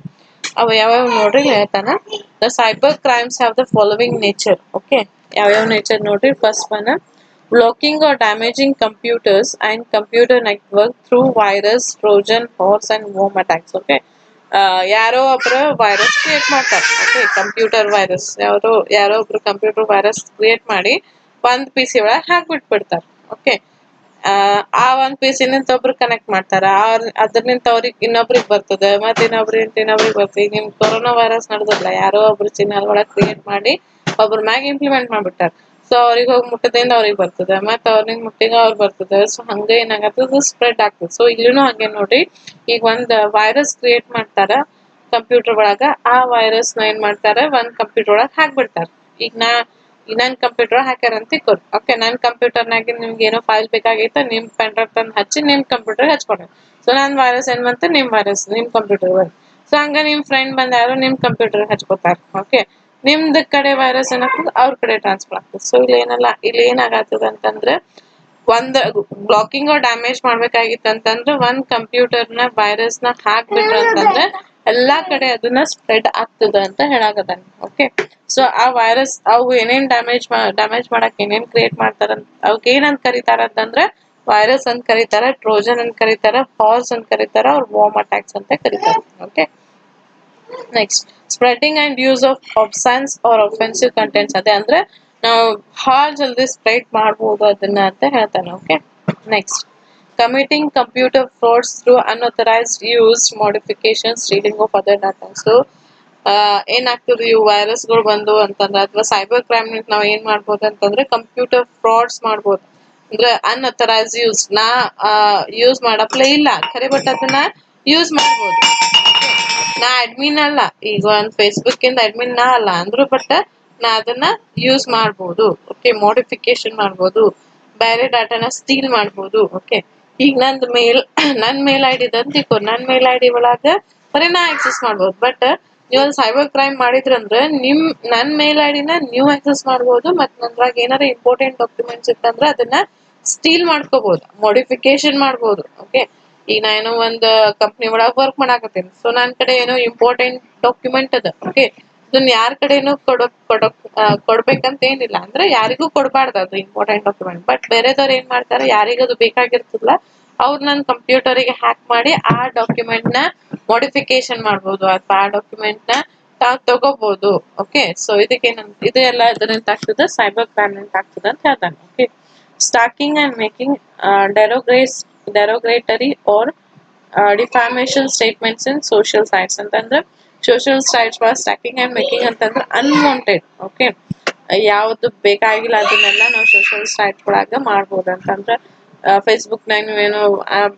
ಅವ ಯಾವ್ಯಾವ ನೋಡ್ರಿ ಹೇಳ್ತಾನ. The cyber crimes have the following nature. Okay, ಯಾವ್ಯಾವ ನೇಚರ್ ನೋಡ್ರಿ. First one, blocking or damaging computers and computer network through virus, Trojan horse and worm attacks. Okay, ಯಾರೋ ಒಬ್ರು ವೈರಸ್ ಕ್ರಿಯೇಟ್ ಮಾಡ್ತಾರೆ. ಓಕೆ, ಕಂಪ್ಯೂಟರ್ ವೈರಸ್, ಯಾರೋ ಒಬ್ರು computer virus create ಮಾಡಿ ಒಂದ್ PC ಒಳಗೆ ಹಾಕ್ಬಿಟ್ಬಿಡ್ತಾರೆ. ಓಕೆ, ಆ ಒಂದ್ PC ನಿಂತ ಒಬ್ರು ಕನೆಕ್ಟ್ ಮಾಡ್ತಾರ, ಅದ್ರನಿಂತ ಅವ್ರಿಗೆ ಇನ್ನೊಬ್ರಿಗೆ ಬರ್ತದೆ, ಮತ್ತೆ ಇನ್ನೊಬ್ರಿಗೆ ಬರ್ತದೆ. ನಿಮ್ ಕೊರೋನಾ ವೈರಸ್ ನಡೆದಲ್ಲ, ಯಾರೋ ಒಬ್ರು ಚಾನೆಲ್ ಒಳಗೆ ಕ್ರಿಯೇಟ್ ಮಾಡಿ ಒಬ್ರ ಮ್ಯಾಗ ಇಂಪ್ಲಿಮೆಂಟ್ ಮಾಡ್ಬಿಟ್ಟಾರ. ಸೊ ಅವ್ರಿಗೆ ಹೋಗಿ ಮುಟ್ಟದಿಂದ ಅವ್ರಿಗೆ ಬರ್ತದೆ, ಮತ್ತೆ ಅವ್ರಿಗೆ ಮುಟ್ಟಿಗ ಅವ್ರಿಗೆ ಬರ್ತದೆ. ಸೊ ಹಂಗ ಏನಾಗತ್ತದ, ಸ್ಪ್ರೆಡ್ ಆಗ್ತದೆ. ಸೊ ಇಲ್ಲಿನೂ ಹಾಗೆ ನೋಡ್ರಿ, ಈಗ ಒಂದ್ ವೈರಸ್ ಕ್ರಿಯೇಟ್ ಮಾಡ್ತಾರ ಕಂಪ್ಯೂಟರ್ ಒಳಗ, ಆ ವೈರಸ್ ನ ಏನ್ ಮಾಡ್ತಾರ ಒಂದ್ ಕಂಪ್ಯೂಟರ್ ಒಳಗ್ ಹಾಕ್ಬಿಡ್ತಾರ. ಈಗ ನನ್ ಕಂಪ್ಯೂಟರ್ ಹಾಕ್ಯಾರ ಅಂತ ತಿಳ್ಕೊರಿ. ಓಕೆ, ನನ್ ಕಂಪ್ಯೂಟರ್ನಾಗ ನಿಮ್ಗೆ ಏನೋ ಫೈಲ್ ಬೇಕಾಗೈತ, ನಿಮ್ ಪೆನ್ ಡ್ರೈವ್ ತಂದು ಹಚ್ಚಿ ನಿಮ್ ಕಂಪ್ಯೂಟರ್ ಹಚ್ಕೊಂಡ್ರಿ. ಸೊ ನಾನ್ ವೈರಸ್ ಏನ್ ಬಂತ, ನಿಮ್ ವೈರಸ್ ನಿಮ್ ಕಂಪ್ಯೂಟರ್ ಬಂತು. ಸೊ ಹಂಗ ನಿಮ್ ಫ್ರೆಂಡ್ ಬಂದ ಯಾರು ನಿಮ್ ಕಂಪ್ಯೂಟರ್ ಹಚ್ಕೋತಾರ. ಓಕೆ, ನಿಮ್ದ ಕಡೆ ವೈರಸ್ ಏನಾಗ್ತದ ಅವ್ರ ಕಡೆ ಟ್ರಾನ್ಸ್ಫರ್ ಆಗ್ತದೆ. ಸೊ ಇಲ್ಲಿ ಏನಾಗತ್ತದ ಅಂತಂದ್ರೆ ಒಂದ್ ಬ್ಲಾಕಿಂಗ್ ಡ್ಯಾಮೇಜ್ ಮಾಡ್ಬೇಕಾಗಿತ್ತು ಅಂತಂದ್ರೆ ಒಂದ್ ಕಂಪ್ಯೂಟರ್ ನ ವೈರಸ್ ನ ಹಾಕ್ಬಿಟ್ರ ಅಂತಂದ್ರೆ ಎಲ್ಲಾ ಕಡೆ ಅದನ್ನ ಸ್ಪ್ರೆಡ್ ಆಗ್ತದ ಅಂತ ಹೇಳಾಕತ್ತಾನ. ಓಕೆ, ಸೊ ಆ ವೈರಸ್ ಅವು ಏನೇನ್ ಡ್ಯಾಮೇಜ್ ಮಾಡಕ್ ಏನೇನ್ ಕ್ರಿಯೇಟ್ ಮಾಡ್ತಾರ, ಅವಕ್ ಏನಂತ ಕರೀತಾರ ಅಂತಂದ್ರೆ ವೈರಸ್ ಅಂತ ಕರೀತಾರ, ಟ್ರೋಜನ್ ಅಂತ ಕರೀತಾರ, ಹಾರ್ಸ್ ಅಂತ ಕರೀತಾರ, ಅವ್ರ ವೋಮ್ ಅಟ್ಯಾಕ್ಸ್ ಅಂತ ಕರೀತಾರ. Okay, next spreading and use of obscene or offensive contents. ಅದೇ ಅಂದ್ರೆ ನಾವು ಭಾಳ ಜಲ್ದಿ ಸ್ಪ್ರೆಡ್ ಮಾಡ್ಬೋದು ಅದನ್ನ ಅಂತ ಹೇಳ್ತಾನೆ. Okay, next committing computer frauds through unauthorised use modification stealing of other data. So ಏನಾಗ್ತದೆ, ಇವು ವೈರಸ್ಗಳು ಬಂದು ಅಂತಂದ್ರೆ ಅಥವಾ ಸೈಬರ್ ಕ್ರೈಮ್ ನಾವ್ ಏನ್ ಮಾಡ್ಬೋದು ಅಂತಂದ್ರೆ ಕಂಪ್ಯೂಟರ್ ಫ್ರಾಡ್ಸ್ ಮಾಡ್ಬೋದು. ಅಂದ್ರೆ ಅನ್ಅಥರೈಸ್ ಯೂಸ್ ನಾ ಯೂಸ್ ಮಾಡಪ್ಲೇ ಇಲ್ಲ ಖರೆ ಬಟ್ ಅದನ್ನ ಯೂಸ್ ಮಾಡ್ಬೋದು. ನಾ ಅಡ್ಮಿನ್ ಅಲ್ಲ, ಈಗ ಒಂದ್ ಫೇಸ್ಬುಕ್ ಇಂದ ಅಡ್ಮಿನ್ ನಾ ಅಲ್ಲ ಅಂದ್ರು ಬಟ್ ನಾ ಅದನ್ನ ಯೂಸ್ ಮಾಡ್ಬೋದು. ಓಕೆ, ಮಾಡಿಫಿಕೇಶನ್ ಮಾಡ್ಬೋದು, ಬೇರೆ ಡಾಟಾನ ಸ್ಟೀಲ್ ಮಾಡ್ಬೋದು. ಓಕೆ, ಈಗ ನಂದ್ ಮೇಲ್ ನನ್ ಮೇಲ್ ಐಡಿ ಅಂತಿಕೋ, ನನ್ ಮೇಲ್ ಐಡಿ ಒಳಗ ಬರೀ ನಾ ಆಕ್ಸೆಸ್ ಮಾಡ್ಬೋದು. ಬಟ್ ನೀವು ಸೈಬರ್ ಕ್ರೈಮ್ ಮಾಡಿದ್ರಂದ್ರ ನನ್ ಮೇಲ್ ಐಡಿನ ನೀವು ಆಕ್ಸೆಸ್ ಮಾಡ್ಬೋದು. ಮತ್ ನಂದ್ರಾಗ ಏನಾರ ಇಂಪಾರ್ಟೆಂಟ್ ಡಾಕ್ಯುಮೆಂಟ್ಸ್ ಇತ್ತಂದ್ರ ಅದನ್ನ ಸ್ಟೀಲ್ ಮಾಡ್ಕೋಬಹುದು, ಮಾಡಿಫಿಕೇಶನ್ ಮಾಡ್ಬೋದು. ಓಕೆ, ಈಗ ನಾ ಏನೋ ಒಂದ್ ಕಂಪ್ನಿ ಒಳಗ ವರ್ಕ್ ಮಾಡಾಕತ್ತೀನಿ. ಸೊ ನನ್ ಕಡೆ ಏನೋ ಇಂಪಾರ್ಟೆಂಟ್ ಡಾಕ್ಯುಮೆಂಟ್ ಅದ. ಓಕೆ, ಇದನ್ನ ಯಾರ ಕಡೆನೂ ಕೊಡ್ಬೇಕಂತ ಏನಿಲ್ಲ, ಅಂದ್ರೆ ಯಾರಿಗೂ ಕೊಡ್ಬಾರ್ದು ಅದು ಇಂಪಾರ್ಟೆಂಟ್ ಡಾಕ್ಯುಮೆಂಟ್. ಬಟ್ ಬೇರೆದವ್ರು ಏನ್ ಮಾಡ್ತಾರೆ, ಯಾರಿಗದು ಬೇಕಾಗಿರ್ತಲ್ಲ ಅವ್ರು ನನ್ನ ಕಂಪ್ಯೂಟರಿಗೆ ಹ್ಯಾಕ್ ಮಾಡಿ ಆ ಡಾಕ್ಯುಮೆಂಟ್ ನ ಮಾಡಿಫಿಕೇಶನ್ ಮಾಡ್ಬೋದು, ಅಥವಾ ಆ ಡಾಕ್ಯುಮೆಂಟ್ ನ ತಾವ್ ತಗೋಬಹುದು. ಓಕೆ, ಸೊ ಇದು ಎಲ್ಲ ಇದರಿಂದ ಆಗ್ತದೆ, ಸೈಬರ್ ಕ್ರೈಮ್ ನಿಂದ ಆಗ್ತದೆ ಅಂತ ಹೇಳ್ತಾನೆ. Okay, stalking and making derogatory or defamation statements in social sites ಅಂತಂದ್ರೆ, social sites stalking and making ಅಂತಂದ್ರೆ ಅನ್ವಾಂಟೆಡ್. ಓಕೆ, ಯಾವ್ದು ಬೇಕಾಗಿಲ್ಲ ಅದನ್ನೆಲ್ಲ ನಾವು ಸೋಷಿಯಲ್ ಸೈಟ್ ಒಳಗ ಮಾಡ್ಬೋದು. ಅಂತಂದ್ರೆ ಫೇಸ್ಬುಕ್ ನಾಗ ನೀವೇನೋ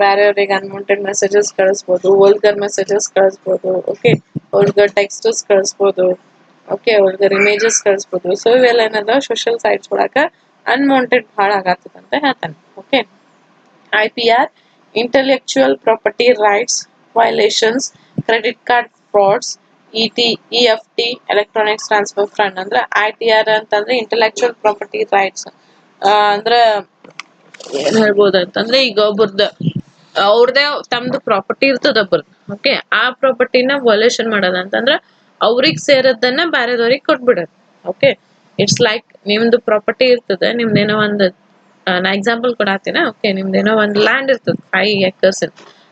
ಬೇರೆಯವ್ರಿಗೆ ಅನ್ವಾಂಟೆಡ್ ಮೆಸೇಜಸ್ ಕಳಿಸ್ಬೋದು, ವಲ್ಗರ್ ಮೆಸೇಜಸ್ ಕಳಿಸ್ಬೋದು. ಓಕೆ, ವಲ್ಗರ್ ಟೆಕ್ಸ್ಟಸ್ ಕಳಿಸ್ಬೋದು. ಓಕೆ, ವಲ್ಗರ್ ಇಮೇಜಸ್ ಕಳಿಸ್ಬೋದು. ಸೊ ಇವೆಲ್ಲ ಏನದ ಸೋಷಿಯಲ್ ಸೈಟ್ಸ್ ಒಳಗ ಅನ್ವಾಂಟೆಡ್ ಭಾಳ ಆಗತ್ತದ ಅಂತ ಹೇಳ್ತಾನೆ. Okay, IPR, intellectual property rights violations, credit card frauds, EFT, electronics transfer fund. ಅಂದ್ರೆ ITR ಅಂತಂದ್ರೆ ಇಂಟೆಲೆಕ್ಚುಯಲ್ ಪ್ರಾಪರ್ಟಿ ರೈಟ್ಸ್. ಅಂದ್ರೆ ಏನ್ ಹೇಳ್ಬೋದು ಅಂತಂದ್ರೆ, ಈಗ ಒಬ್ಬರ್ದ ಅವ್ರದೇ ತಮ್ದು ಪ್ರಾಪರ್ಟಿ ಇರ್ತದ ಒಬ್ಬರ್ದು. ಓಕೆ, ಆ ಪ್ರಾಪರ್ಟಿನ ವೊಲ್ಯೂಷನ್ ಮಾಡೋದ ಅಂತಂದ್ರ ಅವ್ರಿಗೆ ಸೇರದನ್ನ ಬೇರೆದವ್ರಿಗೆ ಕೊಟ್ಬಿಡೋದು. ಓಕೆ, ಇಟ್ಸ್ ಲೈಕ್ ನಿಮ್ದು ಪ್ರಾಪರ್ಟಿ ಇರ್ತದೆ, ನಿಮ್ದೇನೋ ಒಂದು ನಾ ಎಕ್ಸಾಂಪಲ್ ಕೊಡಾತೀನ. ಓಕೆ, ನಿಮ್ದೇನೋ ಒಂದ್ ಲ್ಯಾಂಡ್ ಇರ್ತದೆ 5 acres.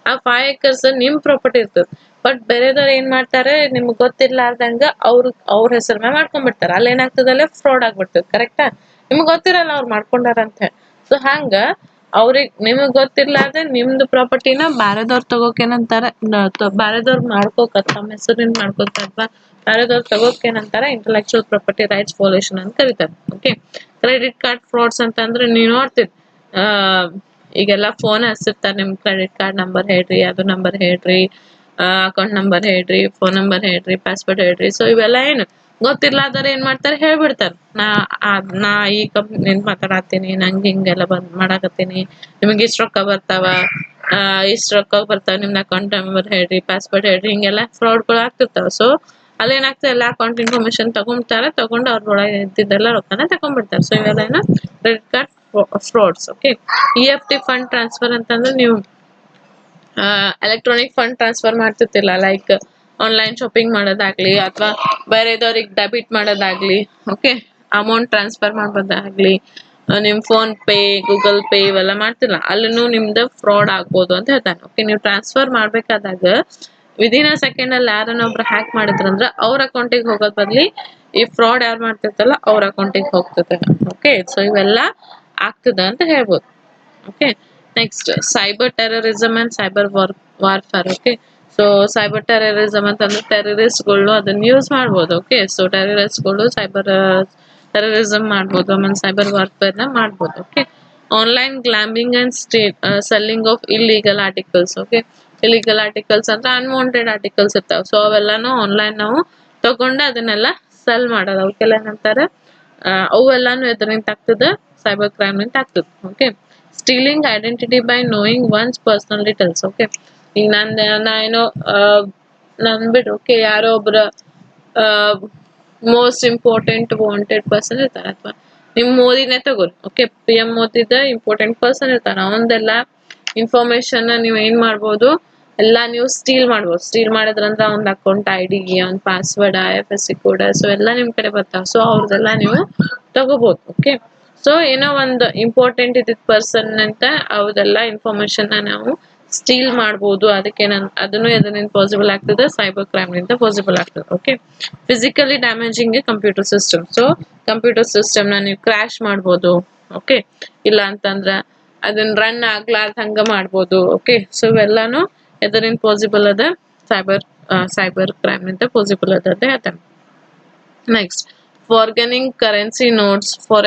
ಆ 5 acres ನಿಮ್ ಪ್ರಾಪರ್ಟಿ ಇರ್ತದೆ. ಬಟ್ ಬೇರೆದವ್ರು ಏನ್ ಮಾಡ್ತಾರೆ, ನಿಮ್ಗೆ ಗೊತ್ತಿರ್ಲಾರ್ದಂಗ ಅವ್ರ ಹೆಸರ ಮೇಲೆ ಮಾಡ್ಕೊಂಡ್ಬಿಡ್ತಾರೆ. ಅಲ್ಲಿ ಏನಾಗ್ತದಲ್ಲ, ಫ್ರಾಡ್ ಆಗ್ಬಿಡ್ತದೆ. ಕರೆಕ್ಟಾ? ನಿಮ್ಗೆ ಗೊತ್ತಿರಲ್ಲ ಅವ್ರು ಮಾಡ್ಕೊಂಡಾರ ಅಂತ ಹೇಳಿ. ಸೊ ಹಂಗ ನಿಮಗ್ ಗೊತ್ತಿರ್ಲಾರ್ದೆ ನಿಮ್ದು ಪ್ರಾಪರ್ಟಿನ ಬ್ಯಾರೆದವ್ರು ತಗೋಕ್ ಏನಂತಾರ, ಬ್ಯಾರೆದವ್ರು ಮಾಡ್ಕೋಕ ತಮ್ಮ ಹೆಸರಿಂದ ಮಾಡ್ಕೋತ ಅಥವಾ ಬ್ಯಾರೆದವ್ರು ತಗೋಕ್ ಏನಂತಾರ, ಇಂಟೆಲೆಕ್ಚುಯಲ್ ಪ್ರಾಪರ್ಟಿ ರೈಟ್ಸ್ ವೊಲ್ಯೂಷನ್ ಅಂತ ಕರೀತಾರೆ. ಓಕೆ, ಕ್ರೆಡಿಟ್ ಕಾರ್ಡ್ ಫ್ರಾಡ್ಸ್ ಅಂತಂದ್ರೆ ನೀವ್ ನೋಡ್ತೀರಿ, ಆ ಈಗೆಲ್ಲ ಫೋನ್ ಹಚ್ಚಿರ್ತಾರೆ, ನಿಮ್ ಕ್ರೆಡಿಟ್ ಕಾರ್ಡ್ ನಂಬರ್ ಹೇಳ್ರಿ, ಅದು ನಂಬರ್ ಹೇಳ್ರಿ, ಅಕೌಂಟ್ ನಂಬರ್ ಹೇಳ್ರಿ, ಫೋನ್ ನಂಬರ್ ಹೇಳ್ರಿ, ಪಾಸ್ವರ್ಡ್ ಹೇಳ್ರಿ. ಸೊ ಇವೆಲ್ಲ ಏನು ಗೊತ್ತಿರ್ಲಾರ್ದವ್ರು ಏನ್ ಮಾಡ್ತಾರೆ, ಹೇಳ್ಬಿಡ್ತಾರೆ, ನಾ ಈ ಕಂಪ್ನಿಯಿಂದ ಮಾತಾಡತ್ತೀನಿ, ನಂಗೆ ಹಿಂಗೆಲ್ಲ ಮಾಡಾಕತ್ತೀನಿ, ನಿಮಗೆ ಇಷ್ಟ ರೊಕ್ಕ ಬರ್ತಾವ, ಇಷ್ಟ ರೊಕ್ಕ ಬರ್ತಾವ, ನಿಮ್ನ ಅಕೌಂಟ್ ನಂಬರ್ ಹೇಳ್ರಿ, ಪಾಸ್ವರ್ಡ್ ಹೇಳ್ರಿ, ಹಿಂಗೆಲ್ಲ ಫ್ರಾಡ್ಗಳು ಆಗ್ತಿರ್ತಾವ. ಸೊ ಅಲ್ಲೇನಾಗ್ತದೆ, ಎಲ್ಲ ಅಕೌಂಟ್ ಇನ್ಫಾರ್ಮೇಶನ್ ತಗೊಂಡು ಅವ್ರೊಳಗೆ ಇದ್ದಿದ್ದೆಲ್ಲ ರೊಕ್ಕನ ತಗೊಂಡ್ಬಿಡ್ತಾರೆ. ಸೊ ಇವೆಲ್ಲ ಏನು credit card frauds. Okay, EFT fund transfer ಅಂತಂದ್ರೆ ನೀವು ಎಲೆಕ್ಟ್ರಾನಿಕ್ ಫಂಡ್ ಟ್ರಾನ್ಸ್ಫರ್ ಮಾಡ್ತಿರ್ತಿಲ್ಲ, ಲೈಕ್ ಆನ್ಲೈನ್ ಶಾಪಿಂಗ್ ಮಾಡೋದಾಗ್ಲಿ ಅಥವಾ ಬೇರೆದವ್ರಿಗೆ ಡೆಬಿಟ್ ಮಾಡೋದಾಗ್ಲಿ. ಓಕೆ, ಅಮೌಂಟ್ ಟ್ರಾನ್ಸ್ಫರ್ ಮಾಡೋದಾಗ್ಲಿ, ನಿಮ್ ಫೋನ್ ಪೇ, ಗೂಗಲ್ ಪೇ ಇವೆಲ್ಲ ಮಾಡ್ತಿಲ್ಲ, ಅಲ್ಲೂ ನಿಮ್ದು ಫ್ರಾಡ್ ಆಗ್ಬೋದು ಅಂತ ಹೇಳ್ತಾನೆ. ಓಕೆ, ನೀವು ಟ್ರಾನ್ಸ್ಫರ್ ಮಾಡ್ಬೇಕಾದಾಗ ವಿದಿನ್ ಅ ಸೆಕೆಂಡ್ ಅಲ್ಲಿ ಯಾರನ್ನ ಒಬ್ರು ಹ್ಯಾಕ್ ಮಾಡಿದ್ರಂದ್ರ ಅವ್ರ ಅಕೌಂಟಿಗೆ ಹೋಗೋದ್ ಬದ್ಲಿ ಈ ಫ್ರಾಡ್ ಯಾರು ಮಾಡ್ತಿರ್ತಲ್ಲ ಅವ್ರ ಅಕೌಂಟಿಗೆ ಹೋಗ್ತದೆ. ಓಕೆ, ಸೊ ಇವೆಲ್ಲ ಆಗ್ತದ ಅಂತ ಹೇಳ್ಬೋದು. Okay, next cyber terrorism and cyber warfare. Okay, so cyber terrorism ಅಂತಂದ್ರೆ ಟೆರರಿಸ್ಟ್ಗಳು ಅದನ್ನ ಯೂಸ್ ಮಾಡ್ಬೋದು. ಓಕೆ, ಸೊ ಟೆರರಿಸ್ಟ್ಗಳು ಟೆರರಿಸಮ್ ಮಾಡ್ಬೋದು, ಆಮೇಲೆ ಸೈಬರ್ ವಾರ್ಫೇರ್ ನ ಮಾಡ್ಬೋದು. Okay, online gambling and selling of illegal articles. Okay, illegal articles ಅಂದ್ರೆ ಅನ್ವಾಂಟೆಡ್ ಆರ್ಟಿಕಲ್ಸ್ ಇರ್ತಾವ. ಸೊ ಅವೆಲ್ಲಾನು ಆನ್ಲೈನ್ ನಾವು ತಗೊಂಡು ಅದನ್ನೆಲ್ಲ ಸೆಲ್ ಮಾಡೋದು, ಅವಕ್ಕೆಲ್ಲ ಏನಂತಾರೆ, ಅವೆಲ್ಲಾನು ಎದ್ರಿಂದ ಆಗ್ತದೆ, ಸೈಬರ್ ಕ್ರೈಮ್ ನಿಂದ ಆಗ್ತದೆ. Okay, stealing identity by knowing once personal details. Okay, ಈಗ ನಾ ಏನೋ ನನ್ ಬಿಡು, ಓಕೆ, ಯಾರೋ ಒಬ್ರ ಮೋಸ್ಟ್ ಇಂಪಾರ್ಟೆಂಟ್ ವಾಂಟೆಡ್ ಪರ್ಸನ್ ಇರ್ತಾರೆ, ಅಥವಾ ನಿಮ್ ಮೋದಿನೇ ತಗೋರಿ. ಓಕೆ, PM ಮೋದಿದ ಇಂಪಾರ್ಟೆಂಟ್ ಪರ್ಸನ್ ಇರ್ತಾರ, ಅವಂದೆಲ್ಲ ಇನ್ಫಾರ್ಮೇಶನ್ ನೀವ್ ಏನ್ ಮಾಡ್ಬೋದು, ಎಲ್ಲಾ ನೀವು ಸ್ಟೀಲ್ ಮಾಡ್ಬೋದು. ಸ್ಟೀಲ್ ಮಾಡಿದ್ರಂದ್ರ ಅವ್ನ ಅಕೌಂಟ್ ID, ಅವ್ನ ಪಾಸ್ವರ್ಡ್, IFSC ಕೋಡ್, ಸೊ ಎಲ್ಲ ನಿಮ್ ಕಡೆ ಬರ್ತಾವ. ಸೊ ಅವ್ರದೆಲ್ಲ ನೀವು ತಗೋಬಹುದು. ಓಕೆ, ಸೊ ಏನೋ ಒಂದು ಇಂಪಾರ್ಟೆಂಟ್ ಇದ್ದಿದ್ ಪರ್ಸನ್ ಅಂತ ಅವ್ರದೆಲ್ಲ ಇನ್ಫಾರ್ಮೇಶನ್ ನಾವು ಸ್ಟೀಲ್ ಮಾಡ್ಬೋದು. ಅದಕ್ಕೆ ಅದನ್ನು ಎದರಿಂದ ಪಾಸಿಬಲ್ ಆಗ್ತದೆ, ಸೈಬರ್ ಕ್ರೈಮ್ ನಿಂದ ಪಾಸಿಬಲ್ ಆಗ್ತದೆ. Okay, physically damaging computer system. So computer system ನ ನೀವು ಕ್ರಾಶ್ ಮಾಡ್ಬೋದು. ಓಕೆ, ಇಲ್ಲ ಅಂತಂದ್ರ ಅದನ್ನ ರನ್ ಆಗ್ಲಾರ್ದಂಗ ಮಾಡ್ಬೋದು. ಓಕೆ, ಸೊ ಇವೆಲ್ಲಾನು ಎದರಿಂದ ಪಾಸಿಬಲ್ ಅದ, ಸೈಬರ್ ಕ್ರೈಮ್ ನಿಂದ ಪಾಸಿಬಲ್ ಅದ ಅಂತ ಹೇಳ್ತಾನೆ. Next, forgetting currency notes for